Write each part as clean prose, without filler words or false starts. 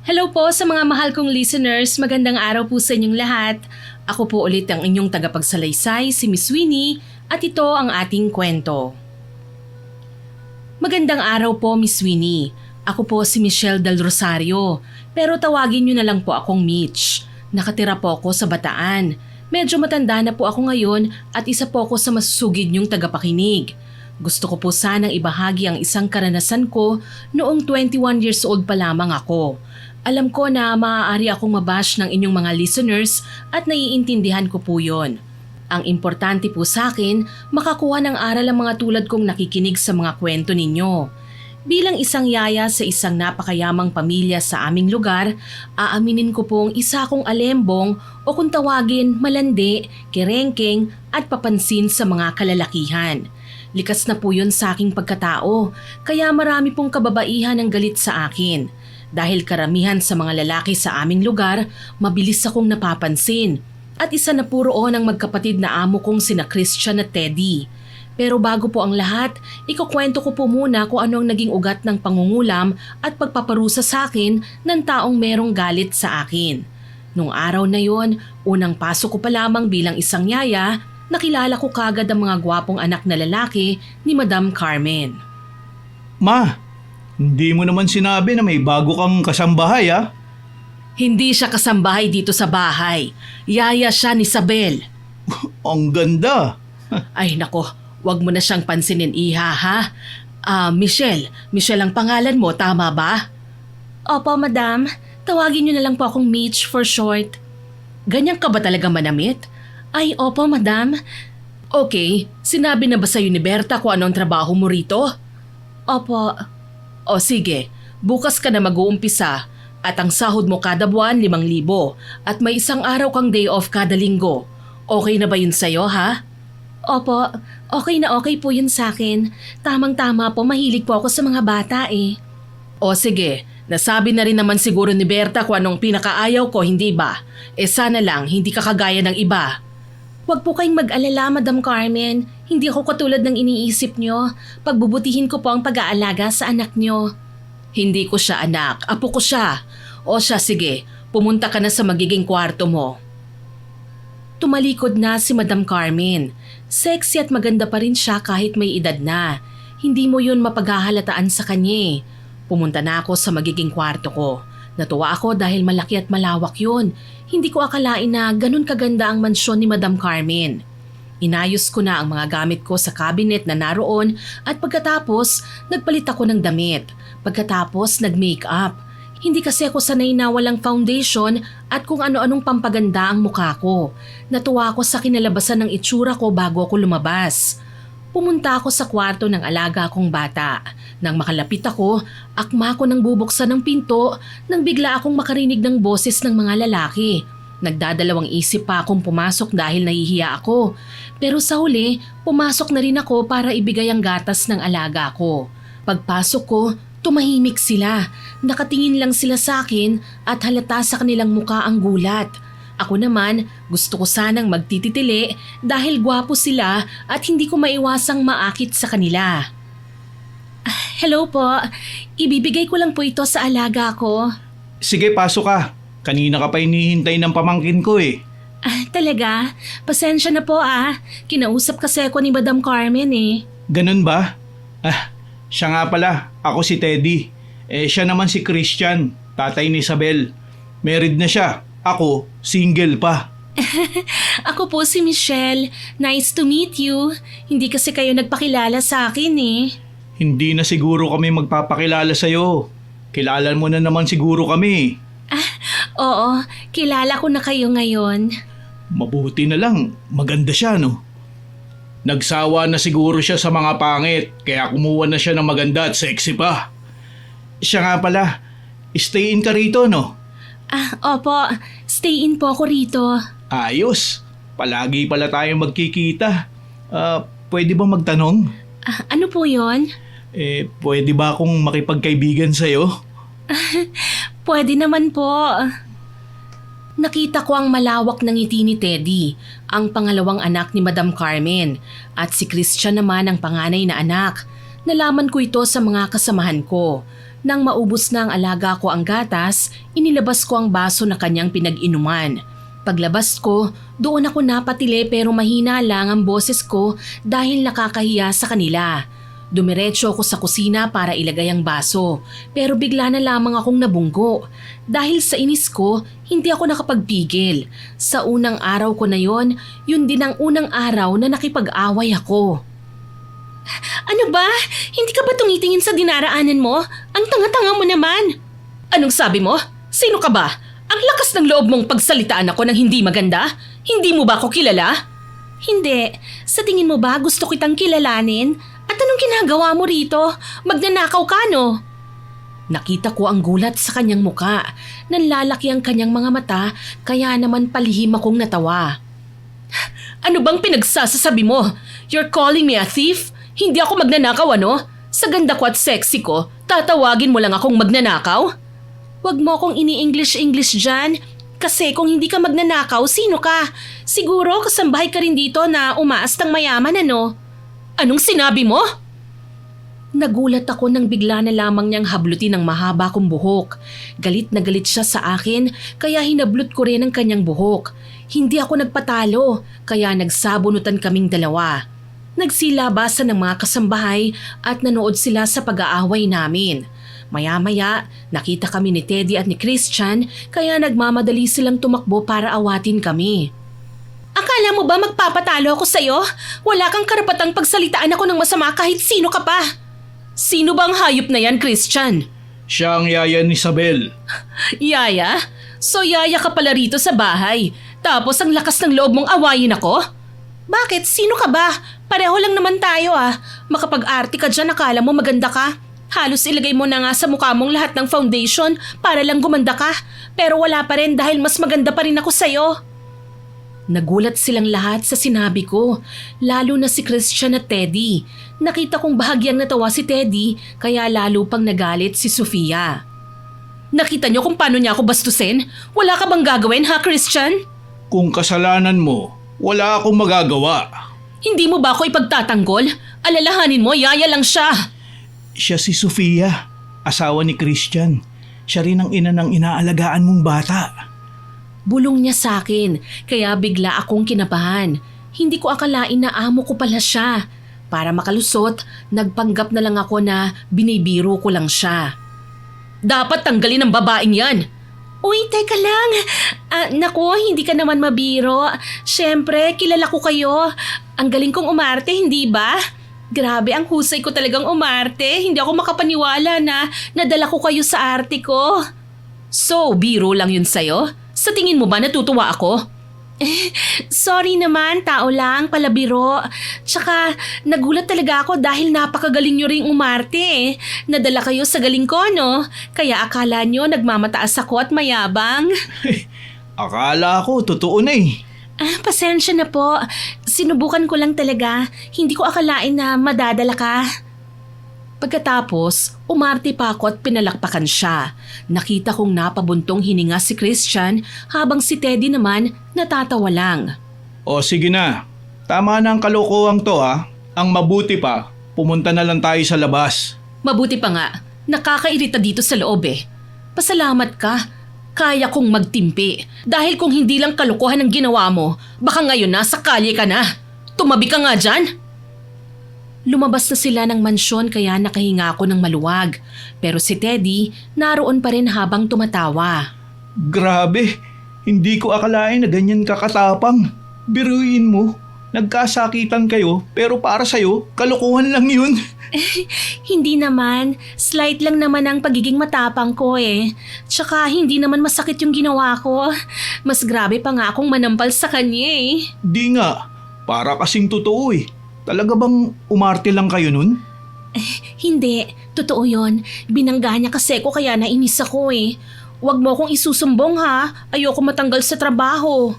Hello po sa mga mahal kong listeners. Magandang araw po sa inyong lahat. Ako po ulit ang inyong tagapagsalaysay, si Miss Winnie, at ito ang ating kwento. Magandang araw po, Miss Winnie. Ako po si Michelle Del Rosario, pero tawagin niyo na lang po akong Mitch. Nakatira po ako sa Bataan. Medyo matanda na po ako ngayon at isa po ako sa masusugid niyong tagapakinig. Gusto ko po sanang ibahagi ang isang karanasan ko noong 21 years old pa lamang ako. Alam ko na maaari akong mabash ng inyong mga listeners at naiintindihan ko po yon. Ang importante po sa akin, makakuha ng aral ang mga tulad kong nakikinig sa mga kwento ninyo. Bilang isang yaya sa isang napakayamang pamilya sa aming lugar, aaminin ko pong isa akong alembong o kung tawagin malandi, kerengkeng at papansin sa mga kalalakihan. Likas na po yun sa aking pagkatao, kaya marami pong kababaihan ang galit sa akin. Dahil karamihan sa mga lalaki sa aming lugar, mabilis akong napapansin. At isa na po roon ang magkapatid na amo kong sina Christian at Teddy. Pero bago po ang lahat, ikukwento ko po muna kung ano ang naging ugat ng pangungulam at pagpaparusa sa akin ng taong merong galit sa akin. Nung araw na yon, unang pasok ko pa lamang bilang isang yaya, nakilala ko kagad ang mga gwapong anak na lalaki ni Madam Carmen. Ma, hindi mo naman sinabi na may bago kang kasambahay ah. Hindi siya kasambahay dito sa bahay. Yaya siya ni Isabel. Ang ganda. Ay nako, wag mo na siyang pansinin iha ha. Michelle. Michelle ang pangalan mo, tama ba? Opo, madam. Tawagin niyo na lang po akong Mitch for short. Ganyan ka ba talaga manamit? Ay, opo, madam. Okay, sinabi na ba sa'yo ni Berta kung anong trabaho mo rito? Opo. O sige, bukas ka na mag-uumpisa at ang sahod mo kada buwan 5,000 at may isang araw kang day off kada linggo. Okay na ba yun sa'yo ha? Opo, okay na okay po yun sa akin. Tamang-tama po, mahilig po ako sa mga bata eh. O sige, nasabi na rin naman siguro ni Berta kung anong pinakaayaw ko, hindi ba? Sana lang hindi ka kagaya ng iba. Huwag po kayong mag-alala, Madam Carmen. Hindi ako katulad ng iniisip nyo. Pagbubutihin ko po ang pag-aalaga sa anak nyo. Hindi ko siya anak, apo ko siya. O siya, sige, pumunta ka na sa magiging kwarto mo. Tumalikod na si Madam Carmen. Sexy at maganda pa rin siya kahit may edad na. Hindi mo yun mapaghahalataan sa kanya. Pumunta na ako sa magiging kwarto ko. Natuwa ako dahil malaki at malawak yun. Hindi ko akalain na ganun kaganda ang mansyon ni Madam Carmen. Inayos ko na ang mga gamit ko sa cabinet na naroon at pagkatapos nagpalit ako ng damit. Pagkatapos nag-makeup. Hindi kasi ako sanay na walang foundation at kung ano-anong pampaganda ang mukha ko. Natuwa ako sa kinalabasan ng itsura ko bago ako lumabas. Pumunta ako sa kwarto ng alaga kong bata. Nang makalapit ako, akma ko nang bubuksan ng pinto nang bigla akong makarinig ng boses ng mga lalaki. Nagdadalawang isip pa akong pumasok dahil nahihiya ako. Pero sa huli, pumasok na rin ako para ibigay ang gatas ng alaga ko. Pagpasok ko, tumahimik sila. Nakatingin lang sila sa akin at halata sa kanilang muka ang gulat. Ako naman, gusto ko sanang magtititili dahil gwapo sila at hindi ko maiwasang maakit sa kanila. Hello po, ibibigay ko lang po ito sa alaga ko. Sige, pasok ka. Kanina ka pa hinihintay ng pamangkin ko eh. Talaga? Pasensya na po Kinausap kasi ako ni Madam Carmen eh. Ganun ba? Siya nga pala. Ako si Teddy. Siya naman si Christian, tatay ni Isabel. Married na siya. Ako, single pa. Ako po si Michelle. Nice to meet you. Hindi kasi kayo nagpakilala sa akin eh. Hindi na siguro kami magpapakilala sa'yo. Kilala mo na naman siguro kami. Oo, kilala ko na kayo ngayon. Mabuti na lang, maganda siya no? Nagsawa na siguro siya sa mga pangit, kaya kumuha na siya ng maganda at sexy pa. Siya nga pala, stay in ka rito no? Opo, stay in po ako rito. Ayos, palagi pala tayong magkikita. Pwede ba magtanong? Ano po yon? Pwede ba akong makipagkaibigan sa'yo? Pwede naman po. Nakita ko ang malawak ng ngiti ni Teddy, ang pangalawang anak ni Madam Carmen, at si Christian naman ang panganay na anak. Nalaman ko ito sa mga kasamahan ko. Nang maubos na ang alaga ko ang gatas, inilabas ko ang baso na kanyang pinag-inuman. Paglabas ko, doon ako napatili pero mahina lang ang boses ko dahil nakakahiya sa kanila. Dumiretso ako sa kusina para ilagay ang baso pero bigla na lamang akong nabunggo. Dahil sa inis ko, hindi ako nakapagpigil. Sa unang araw ko na yon, yun din ang unang araw na nakipag-away ako. Ano ba? Hindi ka ba tumitingin sa dinaraanan mo? Ang tanga-tanga mo naman. Anong sabi mo? Sino ka ba? Ang lakas ng loob mong pagsalitaan ako ng hindi maganda? Hindi mo ba ako kilala? Hindi. Sa tingin mo ba gusto kitang kilalanin? At anong ginagawa mo rito? Magnanakaw ka, no? Nakita ko ang gulat sa kanyang muka. Nanlalaki ang kanyang mga mata, kaya naman palihim akong natawa. Ano bang pinagsasasabi mo? You're calling me a thief? Hindi ako magnanakaw, ano? Sa ganda ko at sexy ko, tatawagin mo lang akong magnanakaw? Huwag mo akong ini-English dyan. Kasi kung hindi ka magnanakaw, sino ka? Siguro kasambahay ka rin dito na umaastang mayaman, ano? Anong sinabi mo? Nagulat ako nang bigla na lamang niyang hablutin ang mahaba kong buhok. Galit na galit siya sa akin, kaya hinablot ko rin ang kanyang buhok. Hindi ako nagpatalo, kaya nagsabunutan kaming dalawa. Nagsilabasan ng mga kasambahay at nanood sila sa pag-aaway namin. Maya-maya, nakita kami ni Teddy at ni Christian, kaya nagmamadali silang tumakbo para awatin kami. Akala mo ba magpapatalo ako sa'yo? Wala kang karapatang pagsalitaan ako ng masama kahit sino ka pa. Sino bang hayop na yan, Christian? Siya ang yaya ni Isabel. Yaya? So yaya ka pala rito sa bahay. Tapos ang lakas ng loob mong awayin ako? Bakit? Sino ka ba? Pareho lang naman tayo ah. Makapag-arte ka dyan, akala mo maganda ka. Halos ilagay mo na nga sa mukha mong lahat ng foundation para lang gumanda ka. Pero wala pa rin dahil mas maganda pa rin ako sa'yo. Nagulat silang lahat sa sinabi ko, lalo na si Christian at Teddy. Nakita kong bahagyang natawa si Teddy, kaya lalo pang nagalit si Sofia. Nakita niyo kung paano niya ako bastusin? Wala ka bang gagawin ha, Christian? Kung kasalanan mo, wala akong magagawa. Hindi mo ba ako ipagtatanggol? Alalahanin mo, yaya lang siya. Siya si Sofia, asawa ni Christian. Siya rin ang ina ng inaalagaan mong bata. Bulong niya sa akin, kaya bigla akong kinabahan. Hindi ko akalain na amo ko pala siya. Para makalusot, nagpanggap na lang ako na binibiro ko lang siya. Dapat tanggalin ang babaeng yan. Uy, teka lang. Naku, hindi ka naman mabiro. Siyempre, kilala ko kayo. Ang galing kong umarte, hindi ba? Grabe, ang husay ko talagang umarte. Hindi ako makapaniwala na nadala ko kayo sa arte ko. So, biro lang yun sa'yo? Sa tingin mo ba natutuwa ako? Sorry naman, tao lang, palabiro. Tsaka nagulat talaga ako dahil napakagaling nyo ring umarte. Nadala kayo sa galing ko, no? Kaya akala nyo nagmamataas ako at mayabang. Akala ko, totoo na eh. Pasensya na po. Sinubukan ko lang talaga. Hindi ko akalain na madadala ka. Pagkatapos, umarte pa ako at pinalakpakan siya. Nakita kong napabuntong hininga si Christian habang si Teddy naman natatawa lang. O sige na, tama na ang kalokohang to ha. Ang mabuti pa, pumunta na lang tayo sa labas. Mabuti pa nga, nakakairita dito sa loob eh. Pasalamat ka, kaya kong magtimpi. Dahil kung hindi lang kalokohan ang ginawa mo, baka ngayon nasa kalye ka na. Tumabi ka nga dyan. Lumabas na sila ng mansyon kaya nakahinga ako ng maluwag. Pero si Teddy naroon pa rin habang tumatawa. Grabe, hindi ko akalain na ganyan kakatapang. Biruin mo, nagkasakitan kayo pero para sa'yo, kalokohan lang yun. Hindi naman, slight lang naman ang pagiging matapang ko eh. Tsaka hindi naman masakit yung ginawa ko. Mas grabe pa nga akong manampal sa kanya eh. Di nga, para kasing totoo eh. Talaga bang umarte lang kayo nun? Hindi, totoo yon. Binangga niya kasi ko kaya nainis ako eh. Huwag mo akong isusumbong ha, ayoko matanggal sa trabaho.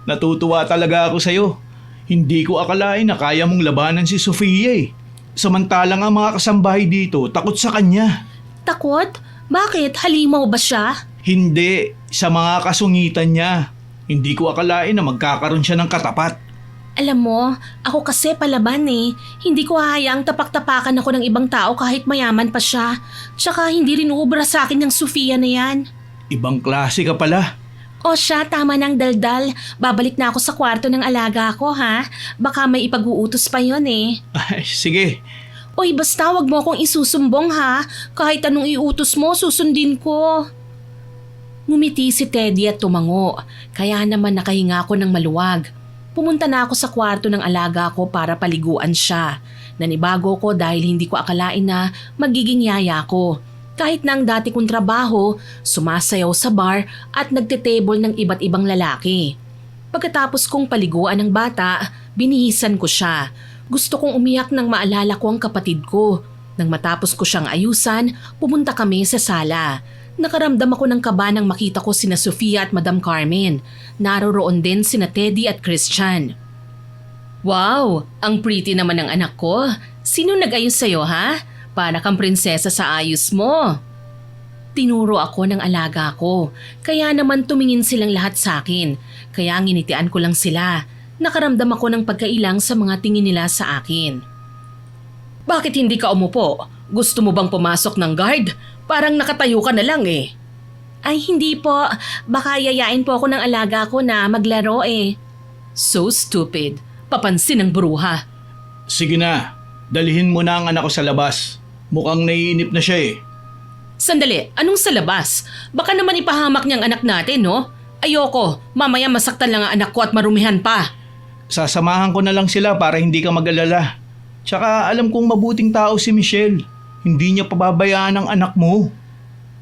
Natutuwa talaga ako sa'yo. Hindi ko akalain na kaya mong labanan si Sofia eh. Samantalang ang mga kasambahay dito takot sa kanya. Takot? Bakit? Halimaw ba siya? Hindi, sa mga kasungitan niya. Hindi ko akalain na magkakaroon siya ng katapat. Alam mo, ako kasi palaban eh. Hindi ko hahayaang tapak-tapakan ako ng ibang tao kahit mayaman pa siya. Tsaka hindi rin uubra sa akin yung Sofia na yan. Ibang klase ka pala. O siya, tama ng daldal. Babalik na ako sa kwarto ng alaga ko ha. Baka may ipag-uutos pa yon eh. Ay, sige. Oy, basta wag mo akong isusumbong ha. Kahit anong iutos mo, susundin ko. Ngumiti si Teddy at tumango. Kaya naman nakahinga ako ng maluwag. Pumunta na ako sa kwarto ng alaga ko para paliguan siya. Nanibago ko dahil hindi ko akalain na magiging yaya ko. Kahit na ang dati kong trabaho, sumasayaw sa bar at nagte-table ng iba't ibang lalaki. Pagkatapos kong paliguan ng bata, binihisan ko siya. Gusto kong umiyak nang maalala ko ang kapatid ko. Nang matapos ko siyang ayusan, pumunta kami sa sala. Nakaramdam ako ng kaba nang makita ko sina Sofia at Madam Carmen. Naroroon din sina Teddy at Christian. Wow, ang pretty naman ng anak ko. Sino nag-ayos sa'yo ha? Para kang prinsesa sa ayos mo. Tinuro ako ng alaga ko. Kaya naman tumingin silang lahat sa akin. Kaya nginitian ko lang sila. Nakaramdam ako ng pagkailang sa mga tingin nila sa akin. Bakit hindi ka umupo? Gusto mo bang pumasok ng guard? Parang nakatayo ka na lang eh. Ay hindi po, baka yayain po ako ng alaga ko na maglaro eh. So stupid, papansin ng bruha. Sige na, dalhin mo na ang anak ko sa labas. Mukhang naiinip na siya eh. Sandali, anong sa labas? Baka naman ipahamak niyang anak natin no? Ayoko, mamaya masaktan lang ang anak ko at marumihan pa. Sasamahan ko na lang sila para hindi ka mag-alala. Tsaka alam kong mabuting tao si Michelle. Hindi niya pababayaan ang anak mo.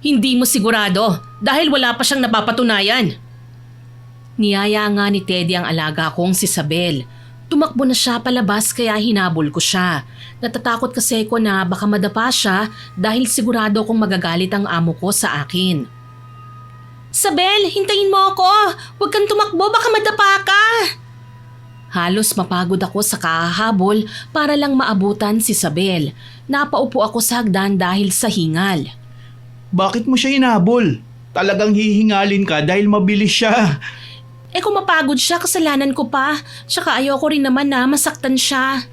Hindi mo sigurado dahil wala pa siyang napapatunayan. Niyaya nga ni Teddy ang alaga kong si Isabel. Tumakbo na siya palabas kaya hinabol ko siya. Natatakot kasi ko na baka madapa siya dahil sigurado kong magagalit ang amo ko sa akin. Isabel, hintayin mo ako! Huwag kang tumakbo, baka madapa ka! Halos mapagod ako sa kahahabol para lang maabutan si Isabel. Napaupo ako sa hagdan dahil sa hingal. Bakit mo siya inabol? Talagang hihingalin ka dahil mabilis siya. Eh kung mapagod siya, kasalanan ko pa. Tsaka ayoko rin naman na masaktan siya.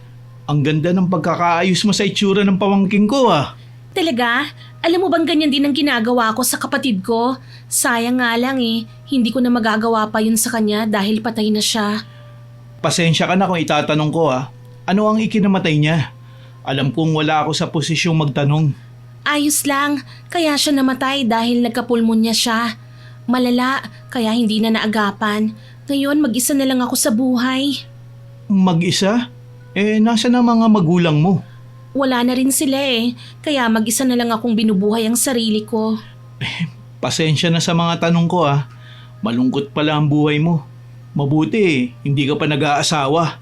Ang ganda ng pagkakaayos mo sa itsura ng pamangkin ko ah. Talaga? Alam mo bang ganyan din ang ginagawa ko sa kapatid ko? Sayang nga lang eh, hindi ko na magagawa pa yun sa kanya dahil patay na siya. Pasensya ka na kung itatanong ko ah. Ano ang ikinamatay niya? Alam kong wala ako sa posisyong magtanong. Ayos lang, kaya siya namatay dahil nagkapulmonya siya. Malala, kaya hindi na naagapan. Ngayon mag-isa na lang ako sa buhay. Mag-isa? Nasa na mga magulang mo? Wala na rin sila eh, kaya mag-isa na lang akong binubuhay ang sarili ko. Pasensya na sa mga tanong ko ah. Malungkot pala ang buhay mo. Mabuti hindi ka pa nag-aasawa.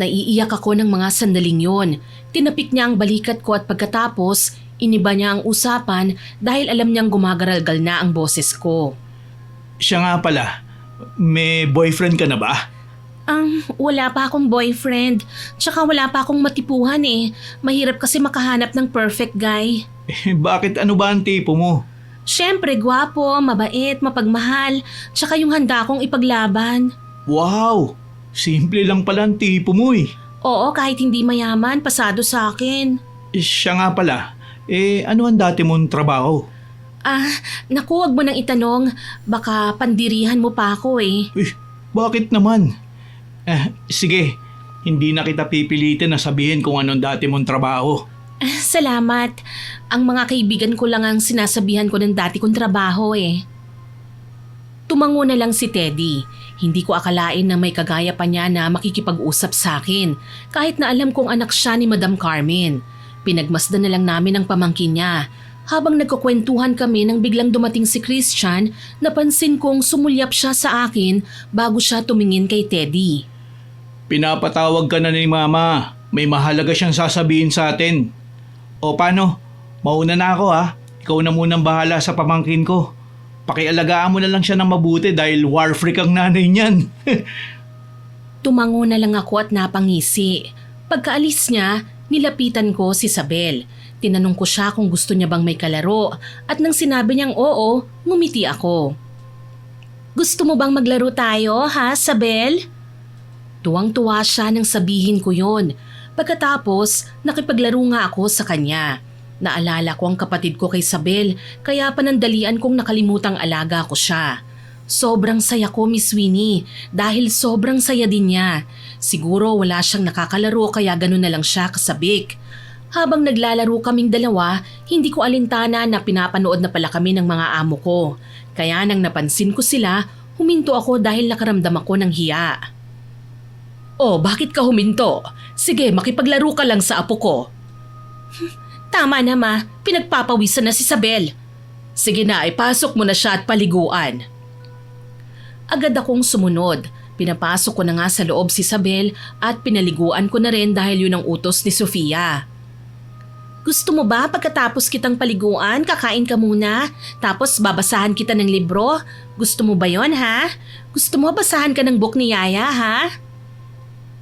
Naiiyak ako ng mga sandaling yon. Tinapik niya ang balikat ko at pagkatapos, iniba niya ang usapan dahil alam niyang gumagaralgal na ang boses ko. Siya nga pala, may boyfriend ka na ba? Wala pa akong boyfriend. Tsaka wala pa akong matipuhan eh. Mahirap kasi makahanap ng perfect guy. Bakit ano ba ang tipo mo? Siyempre, gwapo, mabait, mapagmahal, tsaka yung handa akong ipaglaban. Wow! Simple lang pala ang tipo mo eh. Oo, kahit hindi mayaman, pasado sa akin. Siya nga pala, ano ang dati mong trabaho? Naku, wag mo nang itanong. Baka pandirihan mo pa ako eh. Bakit naman? Sige, hindi na kita pipilitin na sabihin kung anong dati mong trabaho. Salamat. Ang mga kaibigan ko lang ang sinasabihan ko ng dati kong trabaho eh. Tumango na lang si Teddy. Hindi ko akalain na may kagaya pa niya na makikipag-usap sa akin kahit na alam kong anak siya ni Madam Carmen. Pinagmasdan na lang namin ang pamangkin niya. Habang nagkukwentuhan kami nang biglang dumating si Christian, napansin kong sumulyap siya sa akin bago siya tumingin kay Teddy. Pinapatawag ka na ni Mama. May mahalaga siyang sasabihin sa atin. O paano? Mauna na ako ha. Ikaw na munang bahala sa pamangkin ko. Pakialagaan mo na lang siya ng mabuti dahil war freak ang nanay niyan. Tumango na lang ako at napangisi. Pagkaalis niya, nilapitan ko si Isabel. Tinanong ko siya kung gusto niya bang may kalaro at nang sinabi niyang oo, ngumiti ako. Gusto mo bang maglaro tayo ha, Isabel? Tuwang-tuwa siya nang sabihin ko yon. Pagkatapos, nakipaglaro nga ako sa kanya. Naalala ko ang kapatid ko kay Isabel, kaya panandalian kong nakalimutang alaga ko siya. Sobrang saya ko, Miss Winnie, dahil sobrang saya din niya. Siguro wala siyang nakakalaro kaya ganun na lang siya kasabik. Habang naglalaro kaming dalawa, hindi ko alintana na pinapanood na pala kami ng mga amo ko. Kaya nang napansin ko sila, huminto ako dahil nakaramdam ako ng hiya. Oh, bakit ka huminto? Sige, makipaglaro ka lang sa apo ko. Tama na ma, pinagpapawisan na si Isabel. Sige na, ipasok mo na siya at paliguan. Agad akong sumunod. Pinapasok ko na nga sa loob si Isabel at pinaliguan ko na rin dahil yun ang utos ni Sofia. Gusto mo ba pagkatapos kitang paliguan, kakain ka muna, tapos babasahan kita ng libro? Gusto mo ba yon ha? Gusto mo basahan ka ng book ni Yaya ha?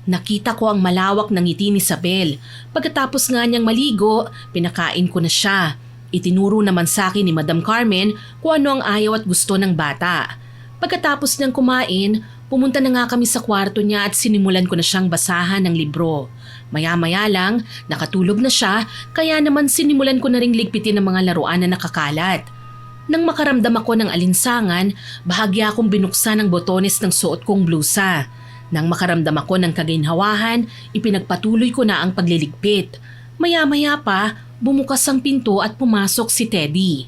Nakita ko ang malawak ng ngiti ni Isabel. Pagkatapos nga niyang maligo, pinakain ko na siya. Itinuro naman sa akin ni Madam Carmen kung ano ang ayaw at gusto ng bata. Pagkatapos niyang kumain, pumunta na nga kami sa kwarto niya at sinimulan ko na siyang basahan ng libro. Maya-maya lang, nakatulog na siya, kaya naman sinimulan ko na ring ligpitin ang mga laruan na nakakalat. Nang makaramdam ako ng alinsangan, bahagya akong binuksan ang botones ng suot kong blusa. Nang makaramdam ako ng kaginhawahan, ipinagpatuloy ko na ang pagliligpit. Maya-maya pa, bumukas ang pinto at pumasok si Teddy.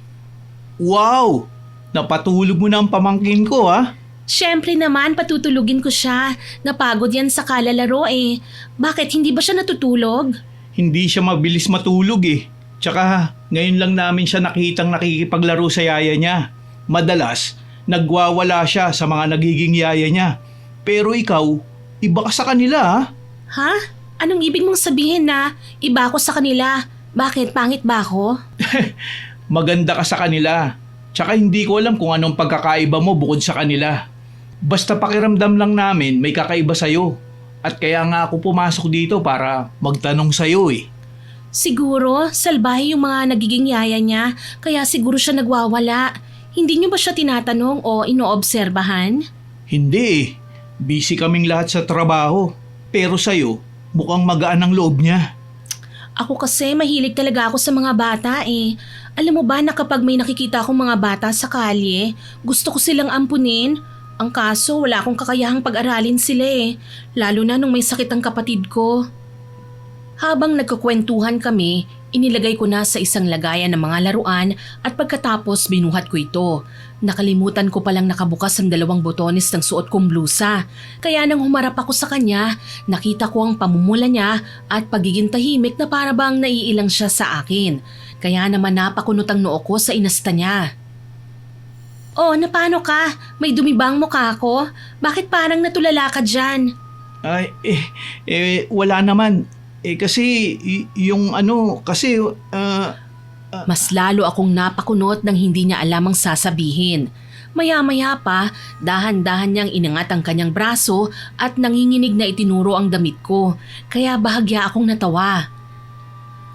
Wow! Napatulog mo na ang pamangkin ko ha? Siyempre naman, patutulugin ko siya. Napagod yan sa kalalaro eh. Bakit, hindi ba siya natutulog? Hindi siya mabilis matulog eh. Tsaka ngayon lang namin siya nakitang nakikipaglaro sa yaya niya. Madalas, nagwawala siya sa mga nagiging yaya niya. Pero ikaw, iba ka sa kanila ha? Ha? Anong ibig mong sabihin na iba ako sa kanila? Bakit, pangit ba ako? Maganda ka sa kanila. Tsaka hindi ko alam kung anong pagkakaiba mo bukod sa kanila. Basta pakiramdam lang namin may kakaiba sa'yo. At kaya nga ako pumasok dito para magtanong sa'yo eh. Siguro, salbahe yung mga nagiging yaya niya, kaya siguro siya nagwawala. Hindi niyo ba siya tinatanong o inoobserbahan? Hindi eh. Busy kaming lahat sa trabaho. Pero sa'yo, mukhang magaan ang loob niya. Ako kasi mahilig talaga ako sa mga bata eh. Alam mo ba na kapag may nakikita akong mga bata sa kalye, gusto ko silang ampunin? Ang kaso wala akong kakayahang pag-aralin sila eh. Lalo na nung may sakit ang kapatid ko. Habang nagkukwentuhan kami, inilagay ko na sa isang lagayan ng mga laruan at pagkatapos binuhat ko ito. Nakalimutan ko palang nakabukas ang 2 botones ng suot kong blusa. Kaya nang humarap ako sa kanya, nakita ko ang pamumula niya at pagiging tahimik na para bang naiilang siya sa akin. Kaya naman napakunot ang noo ko sa inasta niya. Oh, napano ka? May dumibang mukha ko? Bakit parang natulala ka dyan? Ay, wala naman. Kasi yung Mas lalo akong napakunot nang hindi niya alam ang sasabihin. Maya-maya pa, dahan-dahan niyang inangat ang kanyang braso at nanginginig na itinuro ang damit ko. Kaya bahagya akong natawa.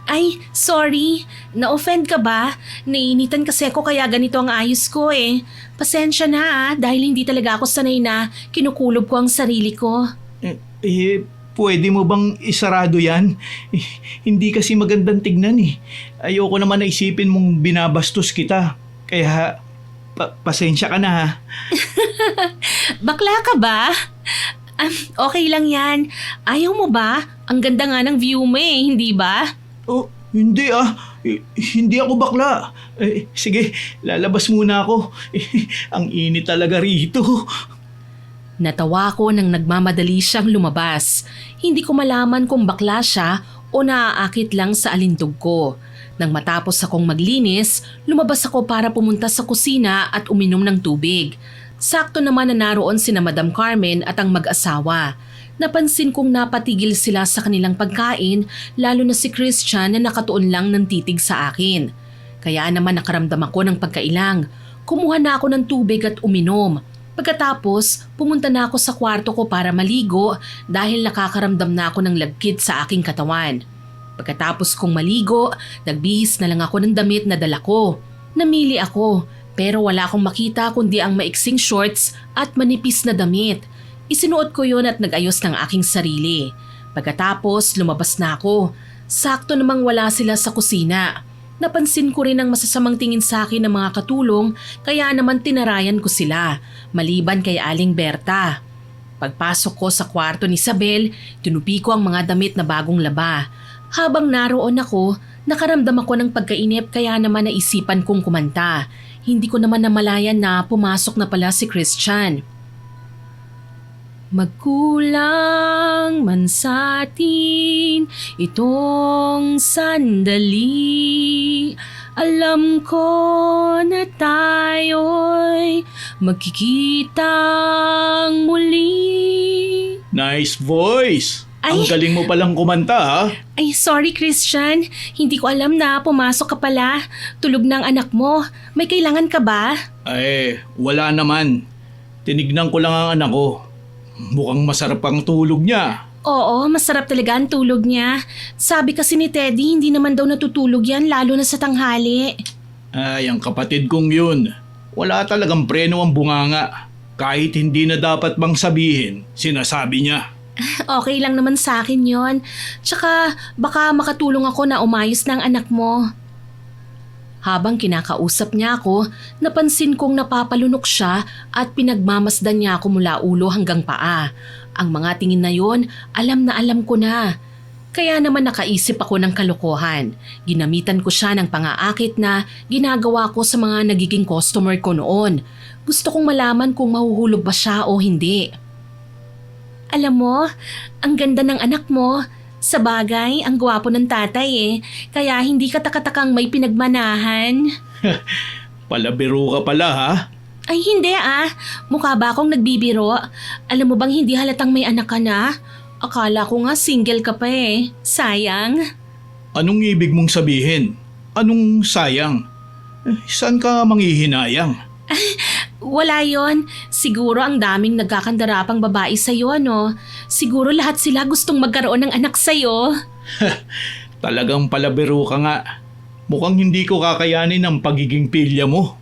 Ay, sorry. Na-offend ka ba? Nainitan kasi ako kaya ganito ang ayos ko eh. Pasensya na dahil hindi talaga ako sanay na kinukulob ko ang sarili ko. Pwede mo bang isarado yan? Hindi kasi magandang tignan eh. Ayoko naman na isipin mong binabastos kita. Kaya pasensya ka na ha. Bakla ka ba? Okay lang yan. Ayaw mo ba? Ang ganda nga ng view mo eh, hindi ba? Oh, hindi ah. Hindi ako bakla. Sige, lalabas muna ako. Ang init talaga rito. Natawa ko nang nagmamadali siyang lumabas. Hindi ko malaman kung bakla siya o naaakit lang sa alindog ko. Nang matapos akong maglinis, lumabas ako para pumunta sa kusina at uminom ng tubig. Sakto naman na naroon sina Madam Carmen at ang mag-asawa. Napansin kong napatigil sila sa kanilang pagkain, lalo na si Christian na nakatuon lang ng titig sa akin. Kaya naman nakaramdam ako ng pagkailang. Kumuha na ako ng tubig at uminom. Pagkatapos, pumunta na ako sa kwarto ko para maligo dahil nakakaramdam na ako ng lagkit sa aking katawan. Pagkatapos kong maligo, nagbihis na lang ako ng damit na dala ko. Namili ako, pero wala akong makita kundi ang maiksing shorts at manipis na damit. Isinuot ko yun at nag-ayos ng aking sarili. Pagkatapos lumabas na ako. Sakto namang wala sila sa kusina. Napansin ko rin ang masasamang tingin sa akin ng mga katulong kaya naman tinarayan ko sila, maliban kay Aling Berta. Pagpasok ko sa kwarto ni Isabel, tinupi ko ang mga damit na bagong laba. Habang naroon ako, nakaramdam ako ng pagkainip kaya naman naisipan kong kumanta. Hindi ko naman namalayan na pumasok na pala si Christian. Magkulang man sa atin itong sandali, alam ko na tayo'y magkikitang muli. Nice voice! Ay. Ang galing mo palang kumanta ha? Ay, sorry Christian. Hindi ko alam na pumasok ka pala. Tulog na ang anak mo. May kailangan ka ba? Ay, wala naman. Tinignan ko lang ang anak ko. Mukhang masarap ang tulog niya. Oo, masarap talaga ang tulog niya. Sabi kasi ni Teddy, hindi naman daw natutulog yan lalo na sa tanghali. Ay, ang kapatid kong yun. Wala talagang preno ang bunganga. Kahit hindi na dapat bang sabihin, sinasabi niya. Okay lang naman sa akin yon. Tsaka baka makatulong ako na umayos ng anak mo. Habang kinakausap niya ako, napansin kong napapalunok siya at pinagmamasdan niya ako mula ulo hanggang paa. Ang mga tingin na yon, alam na alam ko na. Kaya naman nakaisip ako ng kalokohan. Ginamitan ko siya ng pang-aakit na ginagawa ko sa mga nagiging customer ko noon. Gusto kong malaman kung mahuhulog ba siya o hindi. Alam mo, ang ganda ng anak mo. Sa bagay, ang gwapo ng tatay kaya hindi ka takatakang may pinagmanahan. Palabiro ka pala ha? Ay hindi mukha ba akong nagbibiro? Alam mo bang hindi halatang may anak ka na? Akala ko nga single ka pa sayang. Anong ibig mong sabihin? Anong sayang? Saan ka manghihinayang? Wala yon. Siguro ang daming nagkakandarapang babae sa'yo, no? Siguro lahat sila gustong magkaroon ng anak sa'yo. Talagang palabiro ka nga. Mukhang hindi ko kakayanin ang pagiging pilya mo.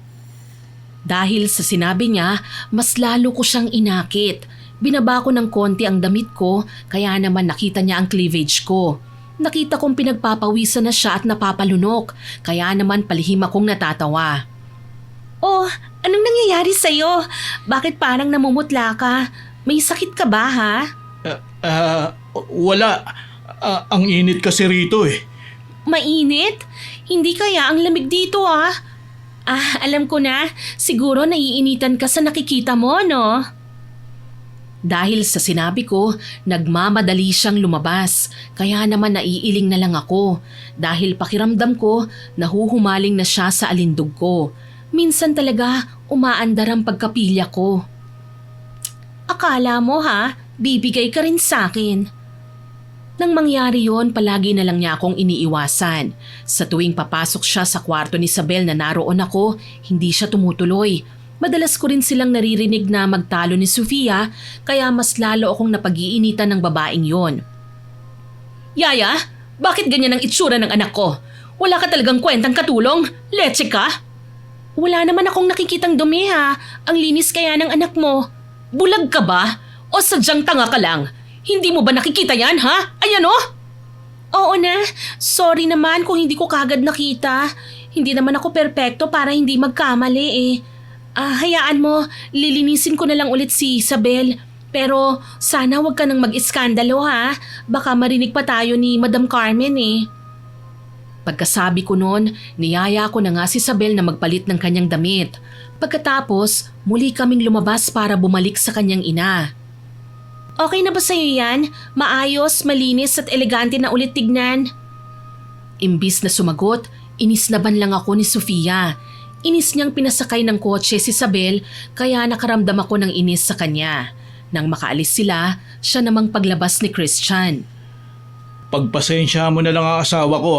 Dahil sa sinabi niya, mas lalo ko siyang inakit. Binaba ko ng konti ang damit ko, kaya naman nakita niya ang cleavage ko. Nakita kong pinagpapawisan na siya at napapalunok, kaya naman palihim akong natatawa. Oh, anong nangyayari sa'yo? Bakit parang namumutla ka? May sakit ka ba ha? Wala. Ang init kasi rito Mainit? Hindi kaya ang lamig dito alam ko na. Siguro naiinitan ka sa nakikita mo, no? Dahil sa sinabi ko, nagmamadali siyang lumabas. Kaya naman naiiling na lang ako. Dahil pakiramdam ko, nahuhumaling na siya sa alindog ko. Minsan talaga umaandar ang pagkapilya ko. Akala mo bibigay ka rin sa akin. Nang mangyari yon, palagi na lang niya akong iniiwasan. Sa tuwing papasok siya sa kwarto ni Isabel na naroon ako, hindi siya tumutuloy. Madalas ko rin silang naririnig na magtalo ni Sofia, kaya mas lalo akong napag-iinitan ng babaeng yon. Yaya, bakit ganyan ang itsura ng anak ko? Wala ka talagang kwentang katulong? Leche ka? Wala naman akong nakikitang dumi Ang linis kaya ng anak mo. Bulag ka ba? O sadyang tanga ka lang? Hindi mo ba nakikita yan Ayan Oo na. Sorry naman kung hindi ko kagad nakita. Hindi naman ako perpekto para hindi magkamali hayaan mo, lilinisin ko na lang ulit si Isabel. Pero sana wag ka nang mag-iskandalo Baka marinig pa tayo ni Madam Carmen Pagkasabi ko noon, niyaya ko na nga si Isabel na magpalit ng kanyang damit. Pagkatapos, muli kaming lumabas para bumalik sa kanyang ina. Okay na ba sa'yo yan? Maayos, malinis at elegante na ulit tignan? Imbis na sumagot, inisnaban lang ako ni Sofia. Inis niyang pinasakay ng kotse si Isabel kaya nakaramdam ako ng inis sa kanya. Nang makaalis sila, siya namang paglabas ni Christian. Pagpasensya mo na lang ang asawa ko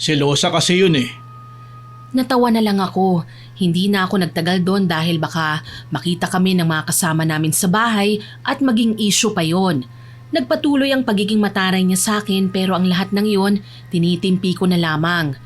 Selosa kasi yun Natawa na lang ako. Hindi na ako nagtagal doon dahil baka makita kami ng mga kasama namin sa bahay at maging issue pa yon. Nagpatuloy ang pagiging mataray niya sa akin pero ang lahat ng yon tinitimpi ko na lamang.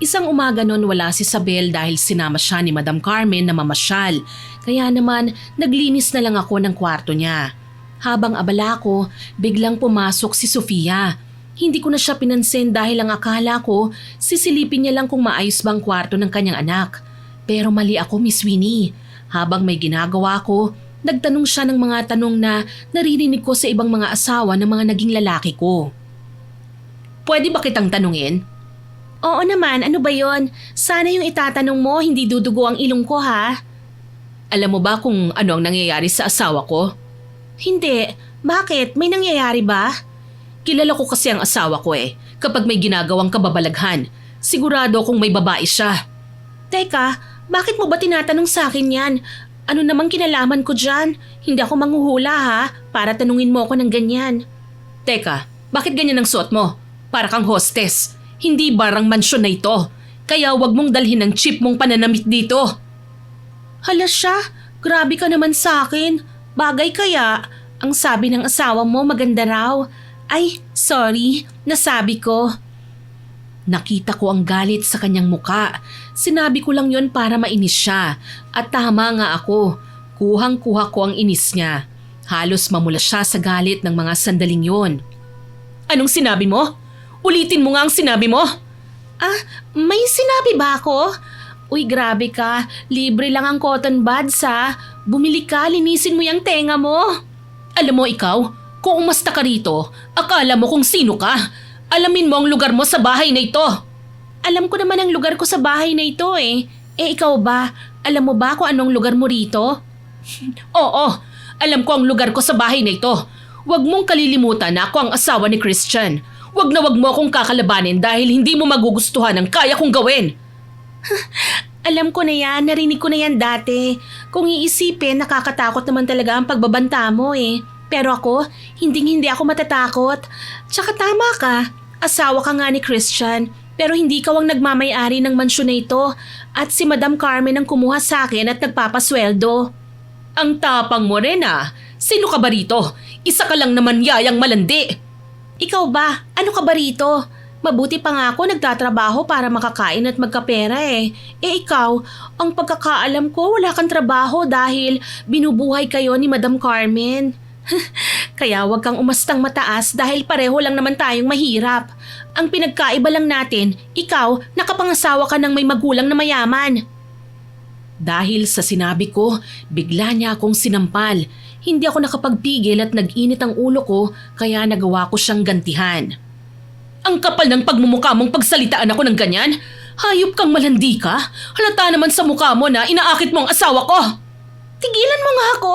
Isang umaga noon wala si Isabel dahil sinama siya ni Madam Carmen na mamasyal. Kaya naman naglinis na lang ako ng kwarto niya. Habang abala ko, biglang pumasok si Sofia. Hindi ko na siya pinansin dahil ang akala ko, sisilipin niya lang kung maayos bang kwarto ng kanyang anak. Pero mali ako, Miss Winnie. Habang may ginagawa ko, nagtanong siya ng mga tanong na naririnig ko sa ibang mga asawa ng mga naging lalaki ko. Pwede ba kitang tanungin? Oo naman, ano ba yon? Sana yung itatanong mo, hindi dudugo ang ilong ko ha? Alam mo ba kung ano ang nangyayari sa asawa ko? Hindi. Bakit? May nangyayari ba? Kilala ko kasi ang asawa ko eh. Kapag may ginagawang kababalaghan, sigurado kung may babae siya. Teka, bakit mo ba tinatanong sa akin yan? Ano namang kinalaman ko dyan? Hindi ako manghuhula ha, para tanungin mo ako ng ganyan. Teka, bakit ganyan ang suot mo? Para kang hostess. Hindi barang mansyon na ito. Kaya wag mong dalhin ang cheap mong pananamit dito. Hala siya, grabe ka naman sa akin. Bagay kaya, ang sabi ng asawa mo maganda raw. Ay, sorry, nasabi ko. Nakita ko ang galit sa kanyang muka. Sinabi ko lang yon para mainis siya. At tama nga ako. Kuhang-kuha ko ang inis niya. Halos mamula siya sa galit ng mga sandaling yon. Anong sinabi mo? Ulitin mo nga ang sinabi mo. Ah, may sinabi ba ako? Uy, grabe ka. Libre lang ang cotton buds ha. Bumili ka, linisin mo yung tenga mo. Alam mo ikaw, kung umasta ka rito, akala mo kung sino ka. Alamin mo ang lugar mo sa bahay na ito. Alam ko naman ang lugar ko sa bahay na ito eh. Eh ikaw ba? Alam mo ba kung anong lugar mo rito? Oo, alam ko ang lugar ko sa bahay na ito. Huwag mong kalilimutan na ako ang asawa ni Christian. Huwag na huwag mo akong kakalabanin dahil hindi mo magugustuhan ang kaya kong gawin. Alam ko na yan, narinig ko na yan dati. Kung iisipin, nakakatakot naman talaga ang pagbabanta mo eh. Pero ako, hindi ako matatakot. Tsaka tama ka, asawa ka nga ni Christian. Pero hindi ikaw ang nagmamay-ari ng mansyon na ito. At si Madam Carmen ang kumuha sa akin at nagpapasweldo. Ang tapang mo rin ah. Sino ka ba rito? Isa ka lang naman yayang malandi. Ikaw ba? Ano ka ba rito? Mabuti pa nga ako nagtatrabaho para makakain at magkapera eh. Eh ikaw, ang pagkakaalam ko wala kang trabaho dahil binubuhay kayo ni Madam Carmen. Kaya wag kang umastang mataas dahil pareho lang naman tayong mahirap. Ang pinagkaiba lang natin, ikaw nakapangasawa ka ng may magulang na mayaman. Dahil sa sinabi ko, bigla niya akong sinampal. Hindi ako nakapagpigil at nag-init ang ulo ko kaya nagawa ko siyang gantihan. Ang kapal ng pagmumukha mong pagsalitaan ako ng ganyan? Hayop kang malandi ka? Halata naman sa mukha mo na inaakit mo ang asawa ko. Tigilan mo nga ako.